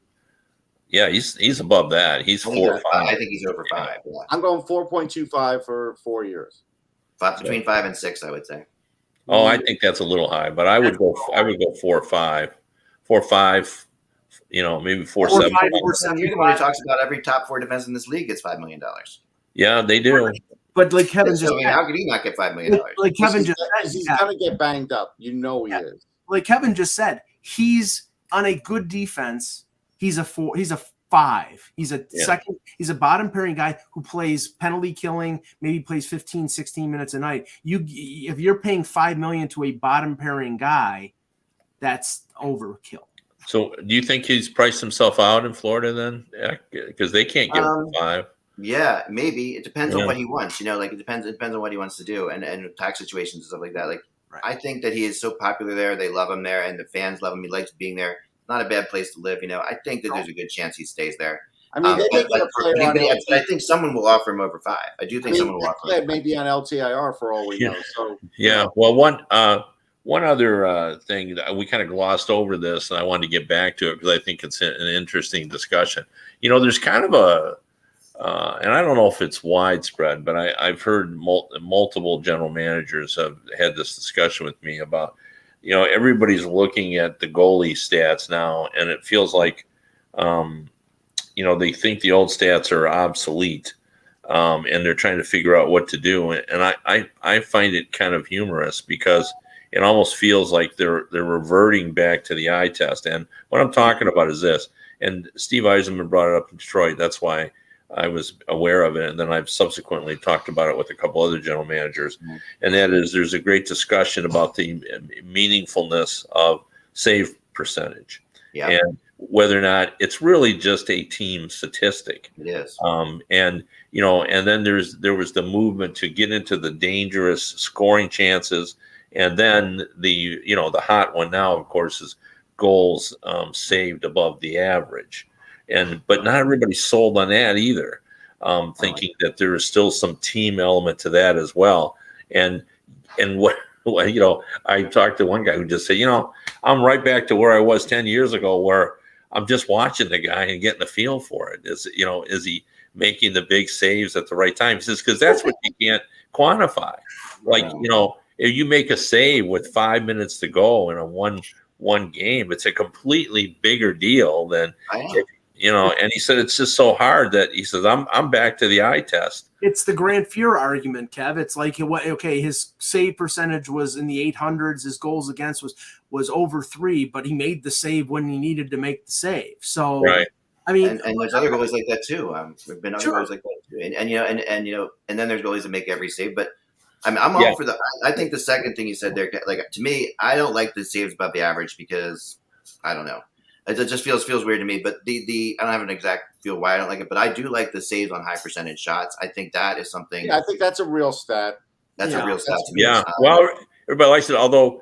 Yeah, he's above that. He's 4 or 5. I think he's over 5. Yeah. I'm going 4.25 for 4 years. Between 5 and 6, I would say. Oh, I think that's a little high, but I would go 4 or 5. 4 or 5. Maybe 4 7. He talks about every top 4 defense in this league gets $5 million. Yeah, they do. But like Kevin just said, how could he not get $5 million? Like Kevin just said, he's going to get banged up. He is. Like Kevin just said, he's on a good defense. He's a 4. He's a 5. He's a second. He's a bottom pairing guy who plays penalty killing. Maybe plays 15, 16 minutes a night. If you're paying $5 million to a bottom pairing guy, that's overkill. So, do you think he's priced himself out in Florida then? Because they can't give him 5. Yeah, maybe it depends on what he wants. It depends on what he wants to do and tax situations and stuff like that. Like I think that he is so popular there. They love him there, and the fans love him. He likes being there. Not a bad place to live. I think that there's a good chance he stays there. I mean, they get a player on LTIR. I think someone will offer him over 5. I do think someone will offer him. Maybe on LTIR for all we know. So Well, one other thing that we kind of glossed over this, and I wanted to get back to it because I think it's an interesting discussion. There's kind of and I don't know if it's widespread, but I've heard multiple general managers have had this discussion with me about, everybody's looking at the goalie stats now, and it feels like, they think the old stats are obsolete, and they're trying to figure out what to do. And I find it kind of humorous because it almost feels like they're reverting back to the eye test. And what I'm talking about is this, and Steve Eisenman brought it up in Detroit. That's why I was aware of it. And then I've subsequently talked about it with a couple other general managers. Mm-hmm. And that is, there's a great discussion about the meaningfulness of save percentage. Yeah. And whether or not it's really just a team statistic. It is. And then there was the movement to get into the dangerous scoring chances. And then the hot one now, of course, is goals saved above the average. But not everybody's sold on that either, thinking that there is still some team element to that as well. And what I talked to one guy who just said, I'm right back to where I was 10 years ago, where I'm just watching the guy and getting a feel for it. Is he making the big saves at the right time? He says, because that's what you can't quantify. Like, if you make a save with 5 minutes to go in a one game, it's a completely bigger deal than and he said it's just so hard that he says I'm back to the eye test. It's the Grant Fuhr argument, Kev. It's like, his save percentage was in the 800s. His goals against was over 3, but he made the save when he needed to make the save. So, right. I mean, and there's other goalies like that too. There've been other goalies like that too, and then there's goalies that make every save. But I'm all for the. I think the second thing you said there, like, to me, I don't like the saves above the average because I don't know. It just feels weird to me. But I don't have an exact feel why I don't like it, but I do like the saves on high percentage shots. I think that is something. Yeah, I think that's a real stat. That's a real stat to me. Yeah. Well, everybody likes it. Although,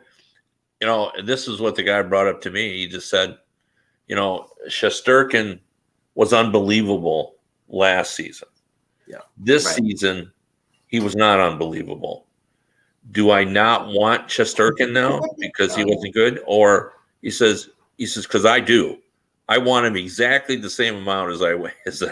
this is what the guy brought up to me. He just said, Shesterkin was unbelievable last season. Yeah. This season, he was not unbelievable. Do I not want Shesterkin now because he wasn't good? Or he says, because I do. I want him exactly the same amount as I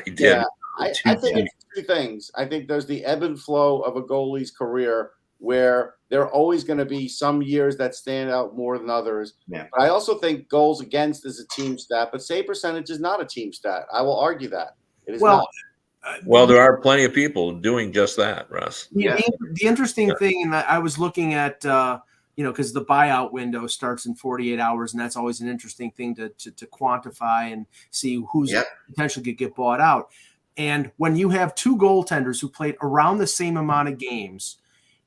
did. Yeah, I think it's two things. I think there's the ebb and flow of a goalie's career where there are always going to be some years that stand out more than others. Yeah. But I also think goals against is a team stat, but save percentage is not a team stat. I will argue that. It is not. Well, there are plenty of people doing just that, Russ. The interesting thing, and I was looking at because the buyout window starts in 48 hours, and that's always an interesting thing to quantify and see who's potentially could get bought out. And when you have two goaltenders who played around the same amount of games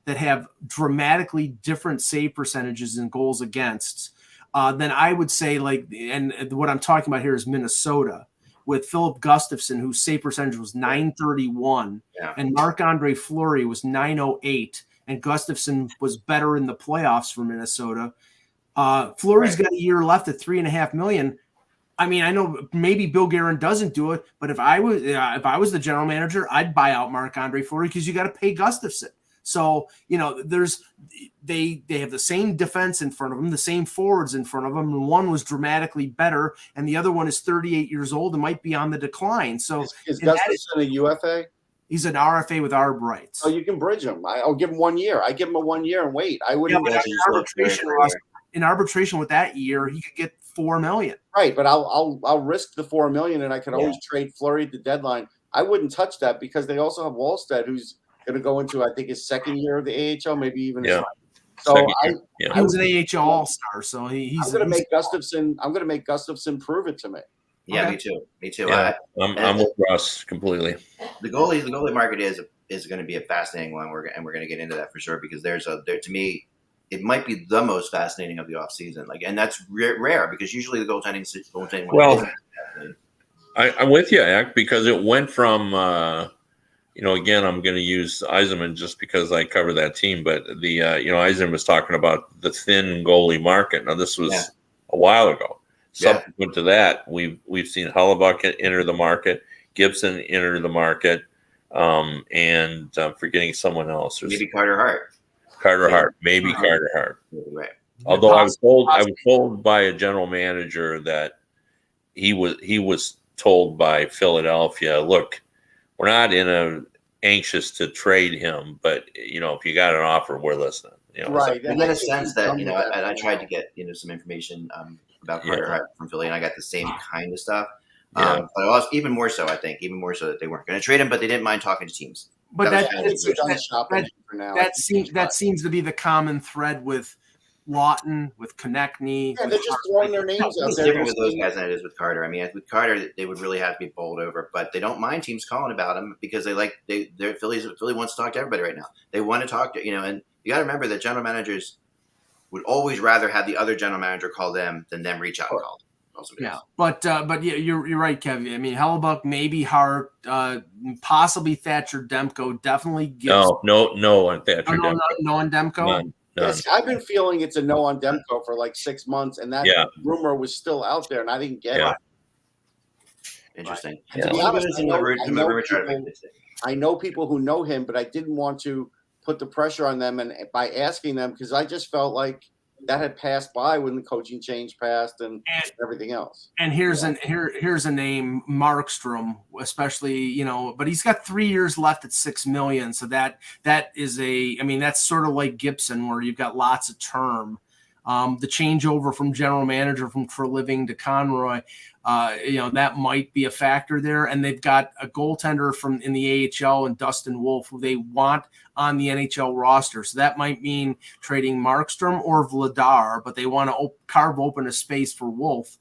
that have dramatically different save percentages and goals against, then I would say, and what I'm talking about here is Minnesota, with Philip Gustafsson, whose save percentage was .931, and Marc-Andre Fleury was .908. And Gustafsson was better in the playoffs for Minnesota. Fleury's got a year left at $3.5 million. I mean, I know maybe Bill Guerin doesn't do it, but if I was the general manager, I'd buy out Marc-Andre Fleury because you got to pay Gustafsson. So they have the same defense in front of them, the same forwards in front of them, and one was dramatically better, and the other one is 38 years old and might be on the decline. So is Gustafsson a UFA? He's an RFA with ARB rights. Oh, you can bridge him. I'll give him 1 year. I give him a 1 year and wait. I wouldn't. Yeah, in arbitration with that year, he could get $4 million. Right, but I'll risk the $4 million, and I can always trade Fleury at the deadline. I wouldn't touch that because they also have Wallstedt, who's going to go into, I think, his second year of the AHL, maybe even his So he was an AHL All-Star, so he's. I'm going to make Gustafsson. I'm going to make Gustafsson prove it to me. Yeah, me too. Yeah, I'm with Russ completely. The goalie market is going to be a fascinating one, and we're going to get into that for sure because to me, it might be the most fascinating of the offseason. And that's rare because usually the goaltending. Well, I'm with you, Ak, because it went from again, I'm going to use Yzerman just because I cover that team. But Yzerman was talking about the thin goalie market. Now, this was a while ago. Subsequent to that, we've seen Hellebuck enter the market, Gibson enter the market, and I'm forgetting someone else. Maybe Carter Hart. Carter Hart. Right. Although I was told by a general manager that he was told by Philadelphia, look, we're not anxious to trade him, but if you got an offer, we're listening. Right. I get a sense that I tried to get some information about Carter Hart from Philly, and I got the same kind of stuff. But also, even more so that they weren't going to trade him, but they didn't mind talking to teams. But that seems to be the common thread with Lawton, with Konechny. Yeah, they're just throwing their names out there. It's different with those guys than it is with Carter. I mean, with Carter, they would really have to be bowled over, but they don't mind teams calling about him because Philly wants to talk to everybody right now. They want to talk to, and you got to remember that general managers would always rather have the other general manager call them than them reach out and call them. But you're right, Kevin. I mean, Hellebuck, maybe Hart, possibly Thatcher Demko, definitely gives. No on Thatcher Demko. No on Demko. None. Yes, I've been feeling it's a no on Demko for like 6 months, and that rumor was still out there, and I didn't get it. Interesting. To be honest, I know people who know him, but I didn't want to put the pressure on them and by asking them because I just felt like that had passed by when the coaching change passed and everything else. And here's a name, Markstrom, especially, but he's got 3 years left at $6 million. So that is that's sort of like Gibson where you've got lots of term. The changeover from general manager from Treliving to Conroy, that might be a factor there. And they've got a goaltender in the AHL and Dustin Wolf, who they want on the NHL roster. So that might mean trading Markstrom or Vladar, but they want to carve open a space for Wolf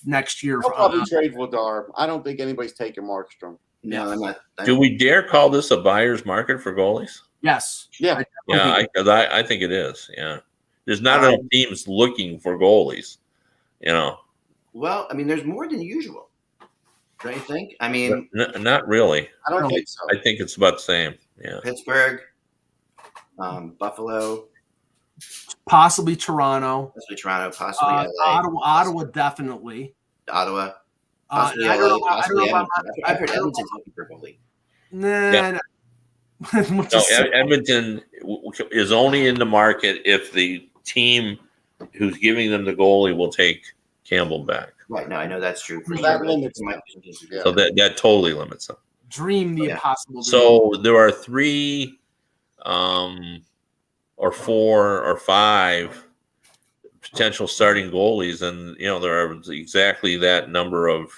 next year. They'll probably trade Vladar. I don't think anybody's taking Markstrom. No, I'm not. Do we dare call this a buyer's market for goalies? Yes. Yeah. I think it is. Yeah. There's not enough teams looking for goalies, Well, I mean, there's more than usual. Don't you think? I mean, not really. I don't think so. I think it's about the same. Yeah. Pittsburgh, Buffalo, possibly Toronto, possibly LA. Ottawa, definitely. Ottawa. Possibly LA, possibly Edmonton. I've heard Edmonton's looking for goalie. Nah. Edmonton is only in the market if the team who's giving them the goalie will take Campbell back. Right. No, I know that's true. That limits them. So that totally limits them. Dream the impossible. So there are 3 or 4 or 5 potential starting goalies, and there are exactly that number of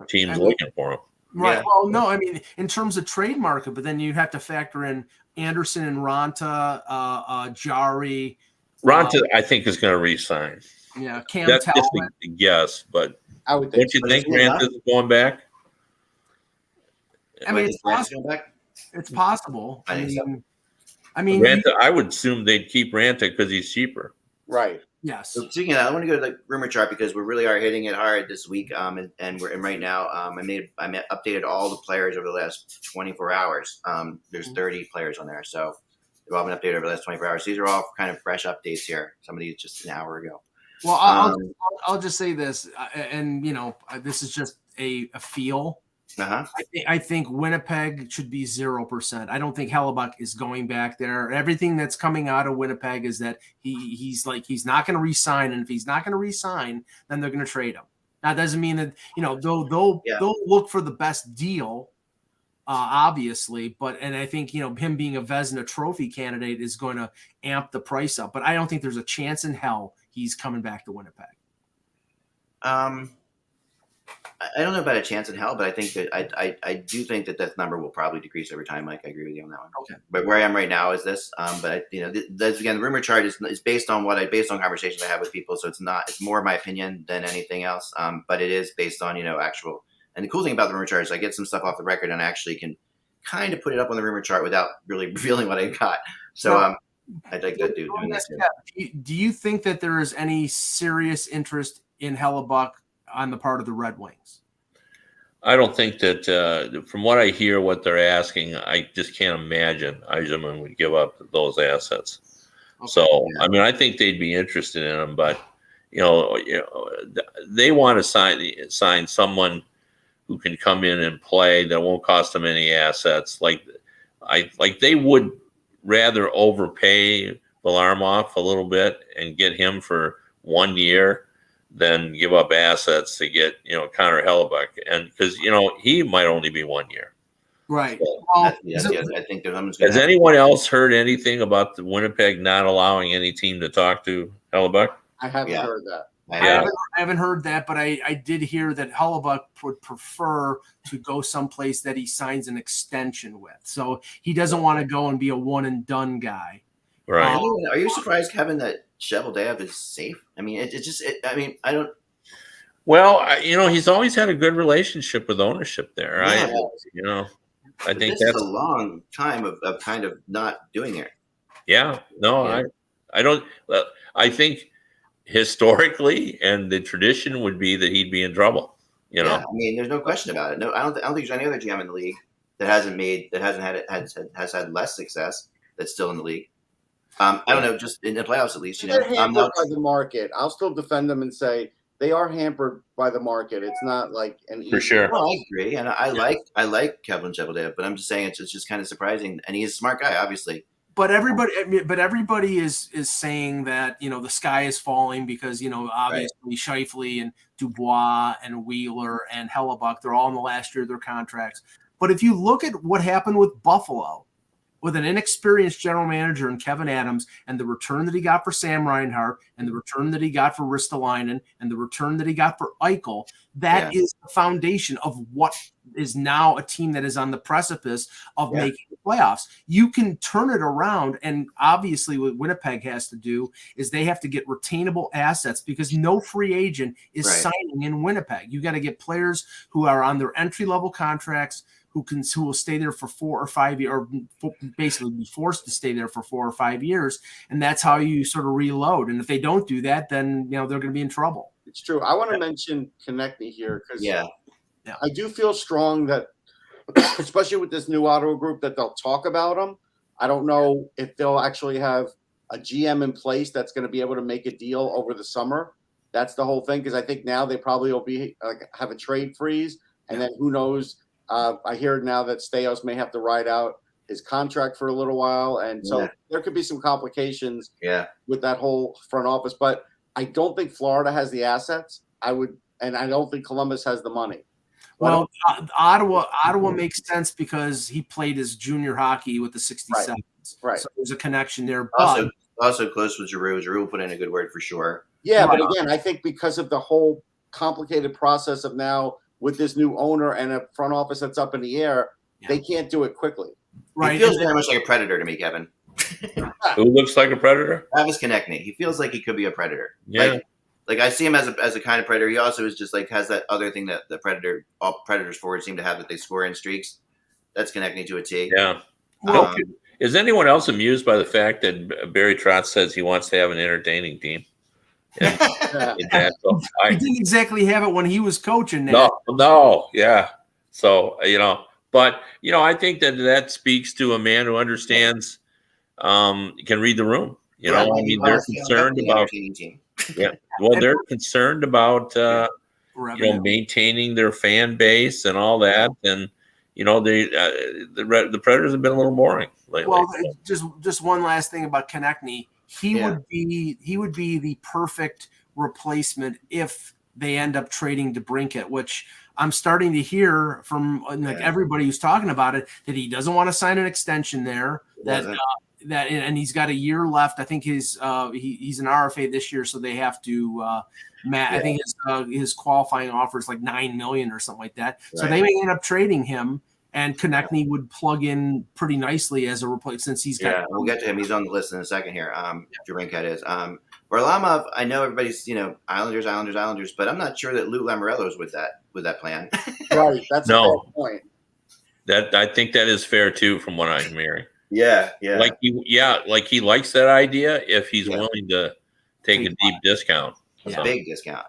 teams looking for them. Right. Yeah. Well, no, I mean, in terms of trade market, but then you have to factor in Anderson and Ranta, Jari. Ranta, I think, is going to re-sign. Yeah, Cam That's Talbot. just a guess, but I would think. Don't you think Ranta is going back? I mean, it's possible. It's possible. I mean, Ranta. I would assume they'd keep Ranta because he's cheaper. Right. Yes. So speaking of that, I want to go to the rumor chart because we really are hitting it hard this week. And right now, I updated all the players over the last 24 hours. There's 30 players on there, so they've all been updated over the last 24 hours. These are all kind of fresh updates here. Some of these just an hour ago. Well, I'll just say this, and this is just a feel. I think Winnipeg should be 0%. I don't think Hellebuck is going back there. Everything that's coming out of Winnipeg is that he's not going to re-sign, and if he's not going to re-sign, then they're going to trade him. Now, that doesn't mean that they'll look for the best deal, obviously. And I think him being a Vezina Trophy candidate is going to amp the price up. But I don't think there's a chance in hell he's coming back to Winnipeg. I don't know about a chance in hell, but I think that I do think that number will probably decrease over time. Mike, I agree with you on that one. Okay. But where I am right now is this. But that's again, the rumor chart is based on conversations I have with people. So it's more my opinion than anything else. But it is based on actual. And the cool thing about the rumor chart is I get some stuff off the record and I actually can kind of put it up on the rumor chart without really revealing what I got. So I'd like to do that. Do you think that there is any serious interest in Hellebuck on the part of the Red Wings? I don't think that, from what I hear, what they're asking, I just can't imagine Eiserman would give up those assets. Okay. So, I mean, I think they'd be interested in him, but they want to sign someone who can come in and play that won't cost them any assets. Like they would rather overpay Varlamov a little bit and get him for 1 year than give up assets to get, Connor Hellebuyck. And because, he might only be 1 year. Right. So, I think has anyone else heard anything about the Winnipeg not allowing any team to talk to Hellebuyck? I haven't heard that. I haven't heard that, but I did hear that Hellebuyck would prefer to go someplace that he signs an extension with. So he doesn't want to go and be a one and done guy. Right. Are you surprised, Kevin, that Cheveldaev is safe? I mean, I don't. Well, he's always had a good relationship with ownership there. Yeah. I think that's a long time of kind of not doing it. Yeah. No, yeah. I don't. I think historically, and the tradition would be that he'd be in trouble. Yeah, I mean, there's no question about it. No, I don't think there's any other GM in the league that has had less success that's still in the league. I don't know, just in the playoffs at least. They're hampered by the market. I'll still defend them and say they are hampered by the market. It's not like an for sure. Well, I agree, and I like Kevin Cheveldaev, but I'm just saying it's just kind of surprising. And he's a smart guy, obviously. But everybody is saying that the sky is falling because obviously Scheifele and Dubois and Wheeler and Hellebuyck, they're all in the last year of their contracts. But if you look at what happened with Buffalo, with an inexperienced general manager in Kevin Adams, and the return that he got for Sam Reinhart, and the return that he got for Ristolainen, and the return that he got for Eichel, that is the foundation of what is now a team that is on the precipice of making the playoffs. You can turn it around, and obviously what Winnipeg has to do is they have to get retainable assets because no free agent is signing in Winnipeg. You got to get players who are on their entry-level contracts, who will stay there for 4 or 5 years, or basically be forced to stay there for 4 or 5 years, and that's how you sort of reload. And if they don't do that, then they're going to be in trouble. It's true. I want to mention Konechny here because I do feel strong that, especially with this new Ottawa group, that they'll talk about him. I don't know if they'll actually have a GM in place that's going to be able to make a deal over the summer. That's the whole thing, because I think now they probably will be have a trade freeze, and then who knows. I hear now that Staios may have to ride out his contract for a little while, and so there could be some complications with that whole front office. But I don't think Florida has the assets. And I don't think Columbus has the money. Well, Ottawa makes sense because he played his junior hockey with the 67s. Right. So there's a connection there. But also close with Giroux. Giroux put in a good word for sure. Yeah, but again, I think because of the whole complicated process of now with this new owner and a front office that's up in the air, they can't do it quickly. Right. He feels very much like a predator to me, Kevin. Who looks like a predator? Travis Konechny. He feels like he could be a predator. Yeah. Like I see him as a kind of predator. He also is just has that other thing that all predators forwards seem to have, that they score in streaks. That's Konechny to a T. Yeah. Is anyone else amused by the fact that Barry Trotz says he wants to have an entertaining team? He didn't exactly have it when he was coaching. No, yeah. So but I think that speaks to a man who understands, can read the room. I mean, they're concerned about. Yeah, well, they're concerned about maintaining their fan base and all that, and the Predators have been a little boring lately. Well, just one last thing about Konechny. He would be the perfect replacement if they end up trading DeBrincat, which I'm starting to hear from everybody who's talking about it, that he doesn't want to sign an extension there. And he's got a year left. I think he's an RFA this year, so they have to. I think his qualifying offer is like $9 million or something like that. Right. So they may end up trading him. And Konechny would plug in pretty nicely as a replacement since he's got. Yeah, we'll get to him. He's on the list in a second here. Drinkat is. Varlamov, I know everybody's Islanders, but I'm not sure that Lou Lamoriello's with that plan. Right, that's a fair point. That I think that is fair too, from what I'm hearing. Yeah. Like he likes that idea if he's willing to take a deep discount. A big discount.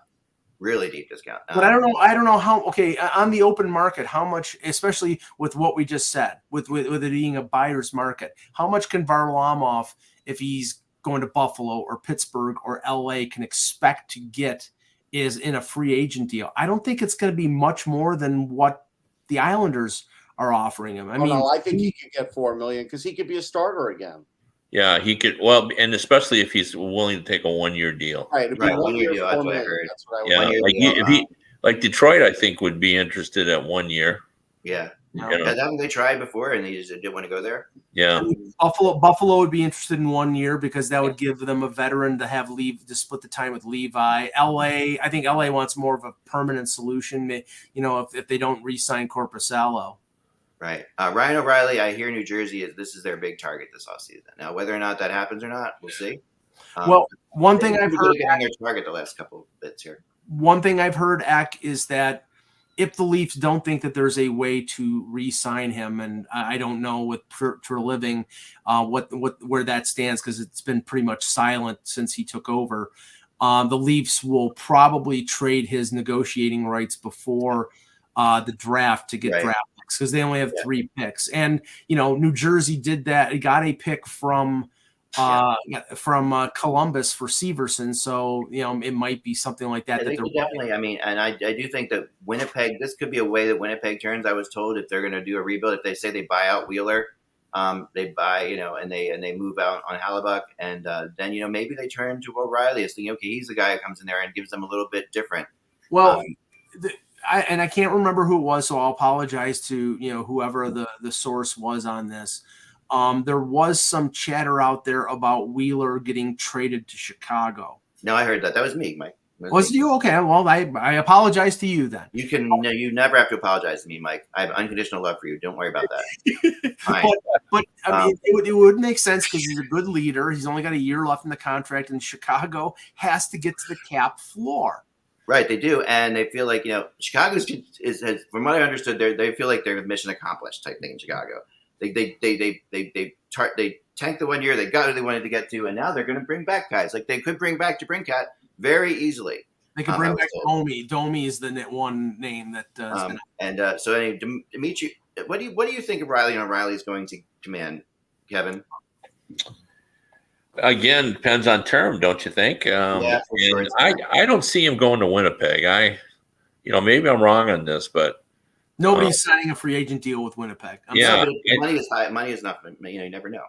really deep discount. But I don't know how. Okay, on the open market, how much, especially with what we just said, with it being a buyer's market, how much can Varlamov, if he's going to Buffalo or Pittsburgh or LA, can expect to get is in a free agent deal? I don't think it's going to be much more than what the Islanders are offering him. I think he could get $4 million because he could be a starter again. Yeah, he could. Well, and especially if he's willing to take a 1-year deal. Right, right. 1 year deal. That's what I heard. Like Detroit, I think would be interested at 1 year. Yeah. Haven't they tried before and they just didn't want to go there? Yeah. Buffalo would be interested in 1 year because that would give them a veteran to have leave to split the time with Levi. I think LA wants more of a permanent solution. If they don't re-sign Korpisalo. Right. Ryan O'Reilly, I hear New Jersey this is their big target this offseason. Now, whether or not that happens or not, we'll see. One thing I've heard getting their target the last couple of bits here. One thing I've heard, Eck, is that if the Leafs don't think that there's a way to re-sign him, and I don't know with Treliving where that stands because it's been pretty much silent since he took over. The Leafs will probably trade his negotiating rights before the draft to get draft picks because they only have 3 picks. And New Jersey did that; it got a pick from Columbus for Severson, so it might be something like that. They could definitely. I mean, and I do think that Winnipeg. This could be a way that Winnipeg turns. I was told if they're going to do a rebuild, if they say they buy out Wheeler, they buy and they move out on Hallebuck, and then maybe they turn to O'Reilly as thinking, okay, he's the guy who comes in there and gives them a little bit different. Well. I can't remember who it was, so I'll apologize to whoever the source was on this. There was some chatter out there about Wheeler getting traded to Chicago. No, I heard that. That was me, Mike. Was it you? Okay. Well, I apologize to you then. You never have to apologize to me, Mike. I have unconditional love for you. Don't worry about that. but I mean, it would make sense because he's a good leader. He's only got a year left in the contract, and Chicago has to get to the cap floor. Right, they do, and they feel like Chicago is from what I understood, they feel like they're mission accomplished type thing in Chicago. They tanked the 1 year, they got who they wanted to get to, and now they're going to bring back guys. Like they could bring back DeBrincat very easily. They could bring back Domi. Domi is the one name that. So anyway, Dimitri, what do you think O'Reilly and O'Reilly is going to command, Kevin? Again, depends on term, don't you think? For sure. I don't see him going to Winnipeg. Maybe I'm wrong on this, but nobody's signing a free agent deal with Winnipeg. Money is high. Money is nothing. You never know.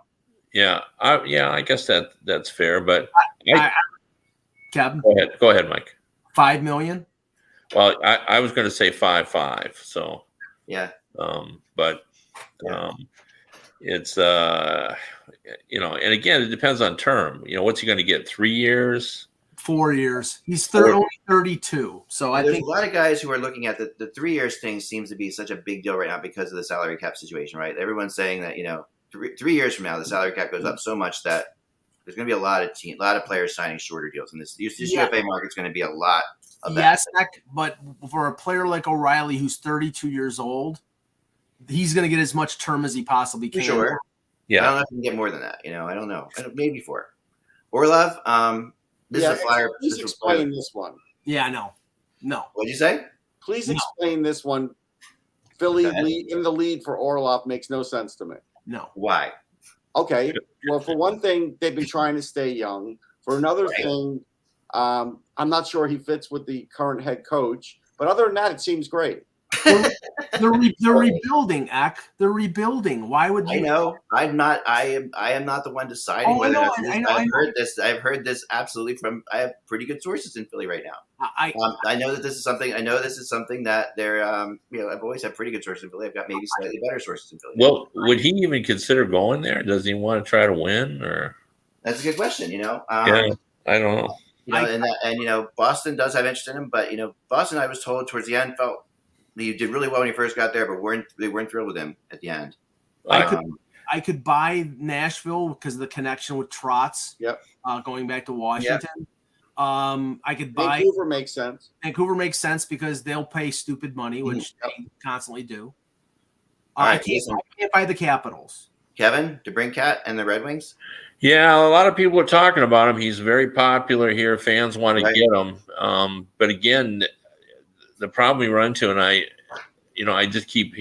Yeah, I guess that's fair. But Kevin, go ahead, Mike. $5 million. Well, I was going to say 5.5. So yeah, it's and again, it depends on term. What's he going to get? 3 years? 4 years. He's only 32. So I think a lot of guys who are looking at the 3 years thing seems to be such a big deal right now because of the salary cap situation, right? Everyone's saying that 3 years from now the salary cap goes up so much that there's going to be a lot of players signing shorter deals, and this UFA market's going to be a lot of that. Yes, but for a player like O'Reilly who's 32 years old, he's going to get as much term as he possibly can. Sure. Yeah. I don't know if he can get more than that. I don't know. Maybe 4. Orlov, this is a flyer. Please explain this one. Yeah, no. What'd you say? Please explain this one. Philly in the lead for Orlov makes no sense to me. No. Why? Okay. Well, for one thing, they've been trying to stay young. For another thing, I'm not sure he fits with the current head coach. But other than that, it seems great. They're rebuilding, Eck. They're rebuilding. Why would you? I know. I'm not. I am not the one deciding whether. I've heard this absolutely from. I have pretty good sources in Philly right now. I know that this is something. I know this is something that they're. I've always had pretty good sources in Philly. I've got maybe slightly better sources in Philly. Well, would he even consider going there? Does he want to try to win? Or that's a good question. Yeah, I don't know. And Boston does have interest in him, but Boston, I was told towards the end felt. He did really well when he first got there, but they weren't thrilled with him at the end. I could buy Nashville because of the connection with Trotz. Yep. Going back to Washington. Yep. I could buy Vancouver makes sense. Vancouver makes sense because they'll pay stupid money, which they constantly do. All right, I can't buy the Capitals. Kevin, DeBrincat and the Red Wings. Yeah, a lot of people are talking about him. He's very popular here. Fans want to get him. But again, the problem we run into, and I just keep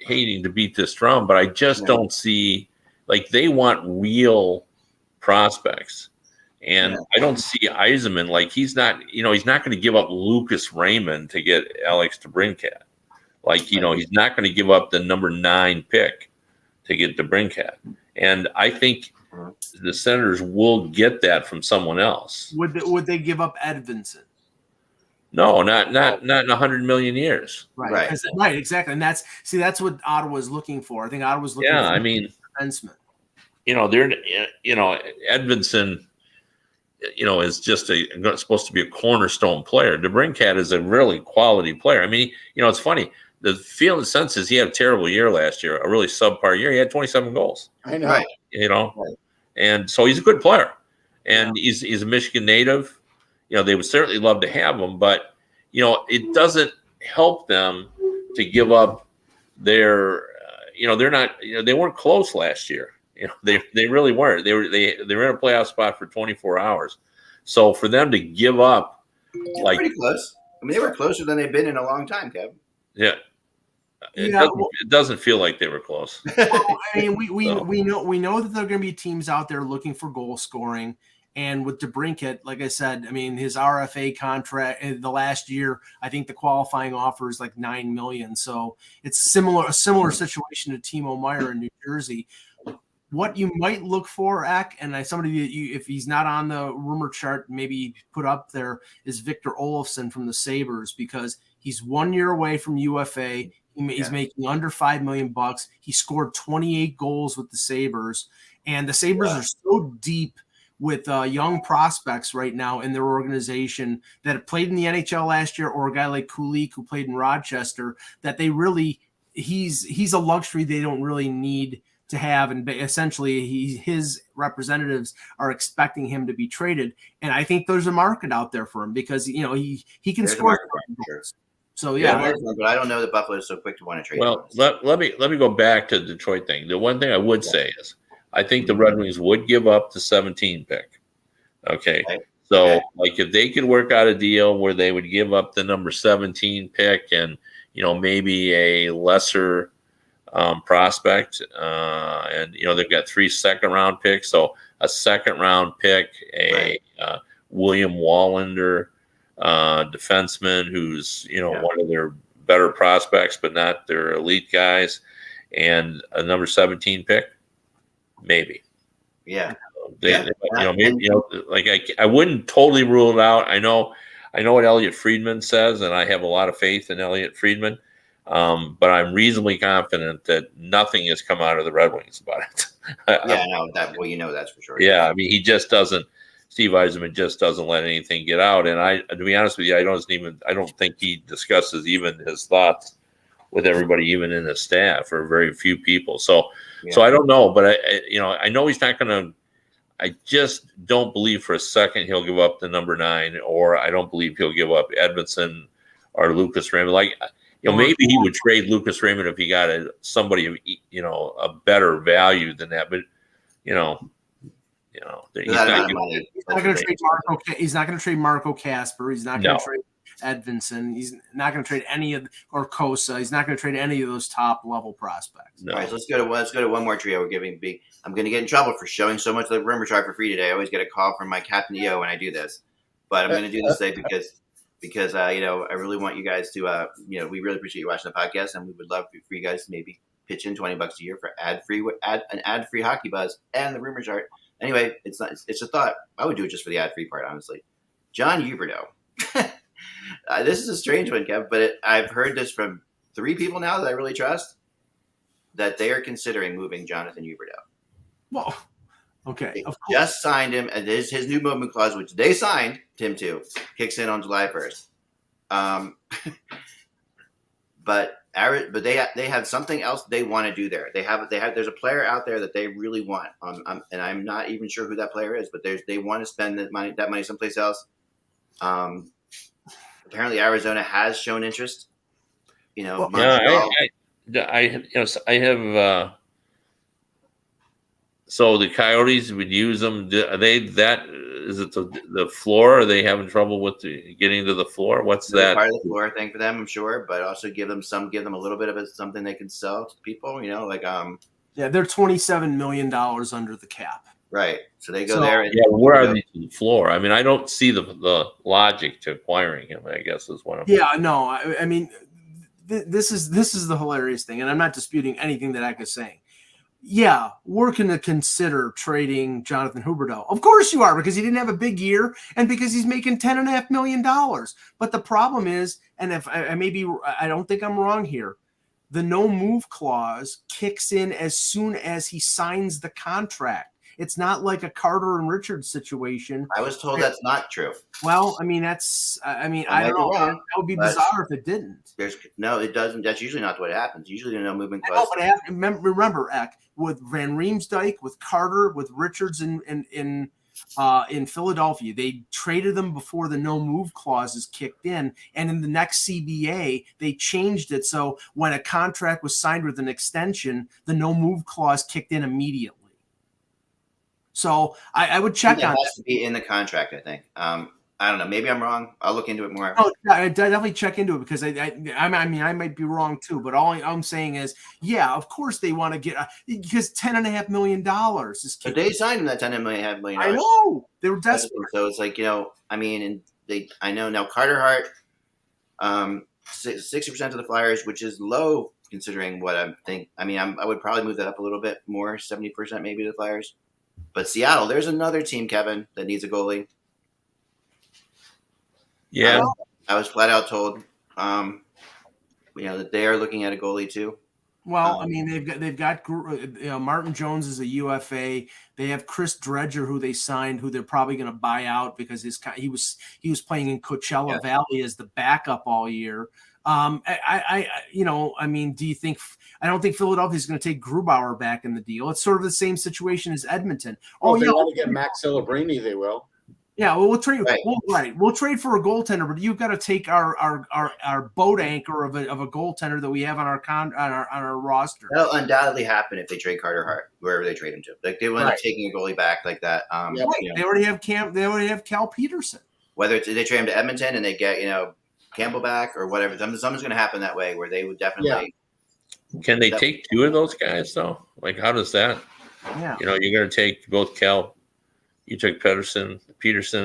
hating to beat this drum, but I just don't see, like, they want real prospects. And I don't see Yzerman, like, he's not going to give up Lucas Raymond to get Alex DeBrincat. Like, he's not going to give up the number 9 pick to get DeBrincat. And I think the Senators will get that from someone else. Would they give up Edvinson? No, not in 100 million years. Right, exactly. And that's what Ottawa's looking for. I think Ottawa's looking for I mean, defenseman. Edvinson, is just supposed to be a cornerstone player. DeBrincat is a really quality player. I mean, it's funny. The feeling sense is he had a terrible year last year, a really subpar year. He had 27 goals. I know. And so he's a good player. And he's a Michigan native. They would certainly love to have him, but it doesn't help them to give up their. They're not. They weren't close last year. They really weren't. They were in a playoff spot for 24 hours. So for them to give up, like, pretty close. I mean, they were closer than they've been in a long time, Kevin. Yeah. It doesn't feel like they were close. Well, I mean, we know that there are going to be teams out there looking for goal scoring. And with DeBrincat, like I said, I mean, his RFA contract the last year, I think the qualifying offer is like $9 million. So it's a similar situation to Timo Meier in New Jersey. What you might look for, Eck, and somebody that if he's not on the rumor chart, maybe put up there, is Victor Olofsson from the Sabres, because he's 1 year away from UFA. He's making under $5 million. He scored 28 goals with the Sabres, and the Sabres are so deep with young prospects right now in their organization that have played in the NHL last year, or a guy like Kulik who played in Rochester, that they really he's a luxury they don't really need to have, and essentially his representatives are expecting him to be traded, and I think there's a market out there for him because he can score. Sure. So but I don't know that Buffalo is so quick to want to trade. Well, let me go back to the Detroit thing. The one thing I would say is I think the Red Wings would give up the 17 pick. Okay. So like if they could work out a deal where they would give up the number 17 pick and maybe a lesser prospect, and they've got 3 second-round picks, so a second-round pick, William Wallander, defenseman who's one of their better prospects, but not their elite guys, and a number 17 pick, maybe. I wouldn't totally rule it out. I know what Elliot Friedman says, and I have a lot of faith in Elliot Friedman. But I'm reasonably confident that nothing has come out of the Red Wings about it. That's for sure. Yeah, I mean, he just doesn't. Steve Yzerman just doesn't let anything get out. And to be honest with you, I don't think he discusses even his thoughts with everybody, even in his staff, or very few people. So I don't know, but I know he's not going to. I just don't believe for a second he'll give up the number 9, or I don't believe he'll give up Edvinson or Lucas Raymond. Like, maybe he would trade Lucas Raymond if he got somebody of, a better value than that. But, he's not going to trade Marco. He's not going to trade Marco Kasper. He's not going to trade Edvinson. He's not going to trade or Kosa. He's not going to trade any of those top level prospects. No. All right, so let's go to one more trio. We're giving big. I'm going to get in trouble for showing so much of the rumor chart for free today. I always get a call from my Captain EO when I do this, but I'm going to do this today because I really want you guys to we really appreciate you watching the podcast, and we would love for you guys to maybe pitch in $20 a year for an ad-free Hockey Buzz and the rumor chart. Anyway, it's a thought. I would do it just for the ad-free part, honestly. John Huberdeau. This is a strange one, Kev, but I've heard this from 3 people now that I really trust, that they are considering moving Jonathan Huberdeau. Well, okay. They just signed him, and his new movement clause, which they signed him to, kicks in on July 1st. But they have something else they want to do there. There's a player out there that they really want, and I'm not even sure who that player is, but they want to spend that money someplace else. Apparently, Arizona has shown interest. I have So the Coyotes would use them. Are they that? Is it the floor? Are they having trouble with getting to the floor? What's that? Part of the floor thing for them, I'm sure, but also give them a little bit of it, something they can sell to people. Like Yeah, they're $27 million under the cap. Right. So they go there. And, where are they to the floor? I mean, I don't see the logic to acquiring him, I guess is what I'm. Yeah, no, I mean, this is the hilarious thing, and I'm not disputing anything that Eck is saying. Yeah, we're going to consider trading Jonathan Huberdeau. Of course you are, because he didn't have a big year and because he's making $10.5 million. But the problem is, and if I don't think I'm wrong here, the no move clause kicks in as soon as he signs the contract. It's not like a Carter and Richards situation. I was told that's not true. Well, I mean, I don't know. That would be bizarre if it didn't. It doesn't. That's usually not what happens. Usually, no movement clause. No, but remember, Eck, with Van Riemsdyk, with Carter, with Richards in Philadelphia, they traded them before the no move clauses kicked in, and in the next CBA, they changed it so when a contract was signed with an extension, the no move clause kicked in immediately. So I would check on it. Has to be in the contract, I think. I don't know. Maybe I'm wrong. I'll look into it more. No, I definitely check into it because I might be wrong too. But all I'm saying is, yeah, of course they want to get because $10.5 million is. But they signed him that $10.5 million. I know they were desperate. So it's like I know now Carter Hart, 60% of the Flyers, which is low considering what I'm thinking. I mean, I would probably move that up a little bit more, 70% maybe to the Flyers. But Seattle, there's another team, Kevin, that needs a goalie. Yeah, I was flat out told, that they are looking at a goalie too. Well, I mean, they've got Martin Jones is a UFA. They have Chris Dredger, who they signed, who they're probably going to buy out because he was playing in Coachella Valley as the backup all year. Do you think? I don't think Philadelphia is going to take Grubauer back in the deal. It's sort of the same situation as Edmonton. If they want to get Max Celebrini, they will. Yeah, well, we'll trade. Right. We'll trade for a goaltender, but you've got to take our boat anchor of a goaltender that we have on our roster. That'll undoubtedly happen if they trade Carter Hart, wherever they trade him to. Like they want taking a goalie back like that. They already have They already have Cal Peterson. Whether they trade him to Edmonton and they get Campbell back or whatever, something's going to happen that way where they would definitely. Yeah. Can they take two of those guys though? Like, how does that? Yeah. You're going to take both Cal. You took Peterson,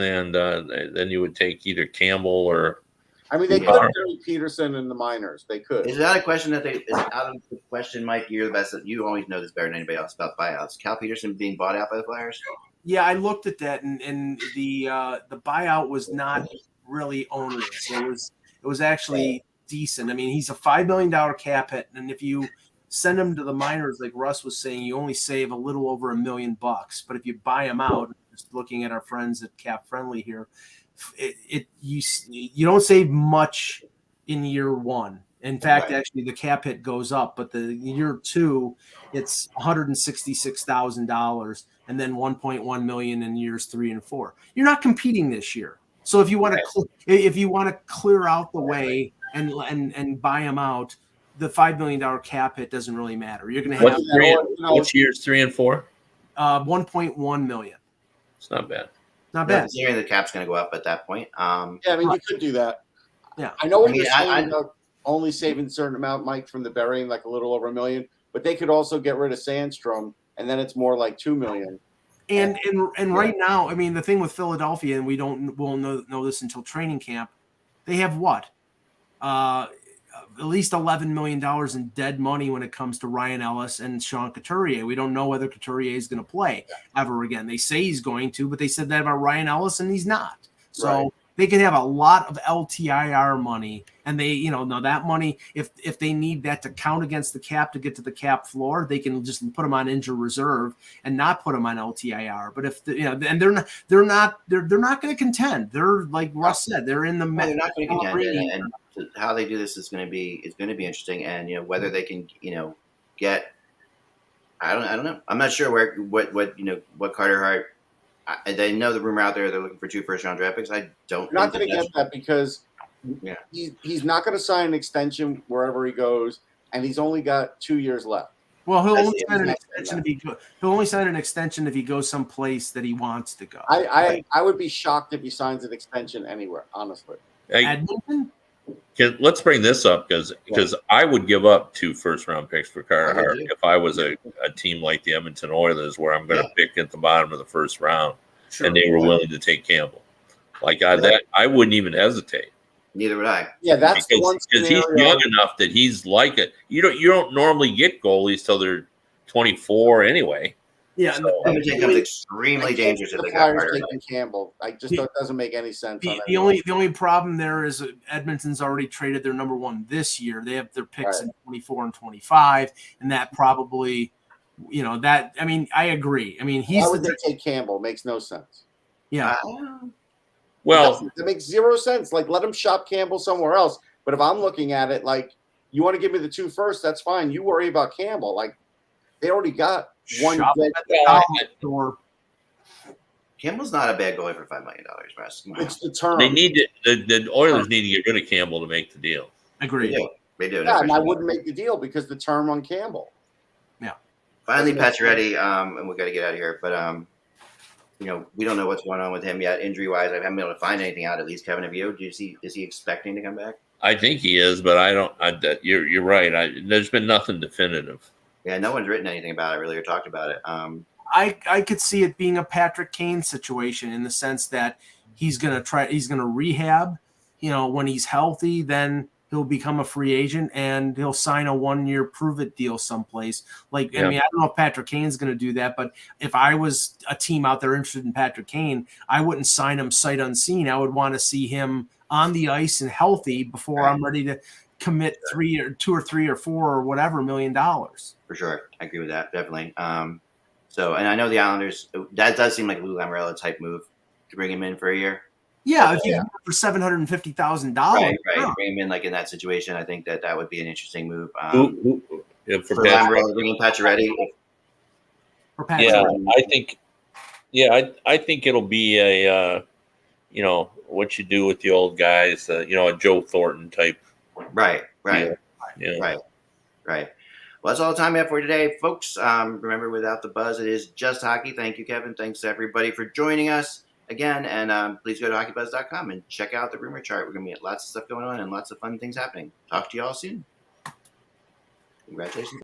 and then you would take either Campbell or. I mean, they could carry Peterson in the minors. They could. Is that a question is out of the question, Mike? You're the best. You always know this better than anybody else about buyouts. Cal Peterson being bought out by the Flyers. Yeah, I looked at that, and the buyout was not really onerous. It was actually decent. I mean, he's a $5 million cap hit, and if you send him to the minors, like Russ was saying, you only save a little over $1 million. But if you buy him out, just looking at our friends at Cap Friendly here, you don't save much in year one. In fact, actually, the cap hit goes up, but the year two, it's $166,000, and then $1.1 million in years 3 and 4. You're not competing this year, so if you want to clear out the way and buy him out, the $5 million cap hit doesn't really matter. You're going to have which years 3 and 4? 1.1 million. It's not bad. Not bad. Considering the cap's going to go up at that point. I mean, you could do that. Yeah, I know what you're saying about only saving a certain amount, Mike, from the burying, like a little over $1 million. But they could also get rid of Sandstrom, and then it's more like $2 million. And right now, I mean, the thing with Philadelphia, and we'll know this until training camp, they have what? At least $11 million in dead money when it comes to Ryan Ellis and Sean Couturier. We don't know whether Couturier is going to play ever again. They say he's going to, but they said that about Ryan Ellis, and he's not. So they can have a lot of LTIR money, and they, now that money, if they need that to count against the cap to get to the cap floor, they can just put them on injured reserve and not put them on LTIR. But if and they're not going to contend. They're like Russ said, they're in the. They're not going to contend, and how they do this is going to be interesting, and whether they can get. I don't know. I'm not sure what Carter Hart. They know the rumor out there. They're looking for 2 first-round draft picks. I don't. You're not going to get that because he's not going to sign an extension wherever he goes, and he's only got 2 years left. Well, he'll only sign an extension if he'll only sign an extension if he goes someplace that he wants to go. I would be shocked if he signs an extension anywhere, honestly. Edmonton? Let's bring this up because I would give up 2 first-round picks for Carter Hart if I was a team like the Edmonton Oilers, where I'm going to pick at the bottom of the first round, and they were willing to take Campbell. That I wouldn't even hesitate. Neither would I. Yeah, that's the one because he's young enough that he's like it. You don't normally get goalies till they're 24 anyway. Yeah, so, Edmonton becomes extremely dangerous if they got Carter taking Campbell. It doesn't make any sense. The only problem there is Edmonton's already traded their number 1 this year. They have their picks in 24 and 25, and that probably, that. I mean, I agree. I mean, why would they take Campbell? Makes no sense. Yeah. Well, that makes 0 sense. Like, let him shop Campbell somewhere else. But if I'm looking at it, like, you want to give me the 2 first, that's fine. You worry about Campbell. Like, they already got one. Campbell's not a bad goalie for $5 million, Russ. It's the term. They need the Oilers need to get rid of Campbell to make the deal. Agreed. They do. Yeah, and I wouldn't make the deal because the term on Campbell. Yeah. Finally, Pacioretty, and we got to get out of here. But we don't know what's going on with him yet, injury-wise. I haven't been able to find anything out. At least, Kevin, have you? Is he expecting to come back? I think he is, but I don't. You're right. There's been nothing definitive. Yeah, no one's written anything about it really or talked about it. I could see it being a Patrick Kane situation in the sense that he's gonna rehab. When he's healthy, then he'll become a free agent and he'll sign a 1-year prove-it deal someplace. I mean, I don't know if Patrick Kane's going to do that, but if I was a team out there interested in Patrick Kane, I wouldn't sign him sight unseen. I would want to see him on the ice and healthy before I'm ready to commit 2 or 3 or 4 or whatever $1 million. For sure. I agree with that. Definitely. And I know the Islanders, that does seem like a Lou Lamoriello type move to bring him in for a year. Yeah, if you can for $750,000. Right. Bring him in like in that situation. I think that would be an interesting move. For Lamoriello, bringing Pacioretty. Yeah, I think it'll be a what you do with the old guys, a Joe Thornton type. Right. Yeah. Right. Well, that's all the time we have for today, folks. Remember, without the buzz, it is just hockey. Thank you, Kevin. Thanks to everybody for joining us again. And please go to HockeyBuzz.com and check out the rumor chart. We're going to get lots of stuff going on and lots of fun things happening. Talk to you all soon. Congratulations.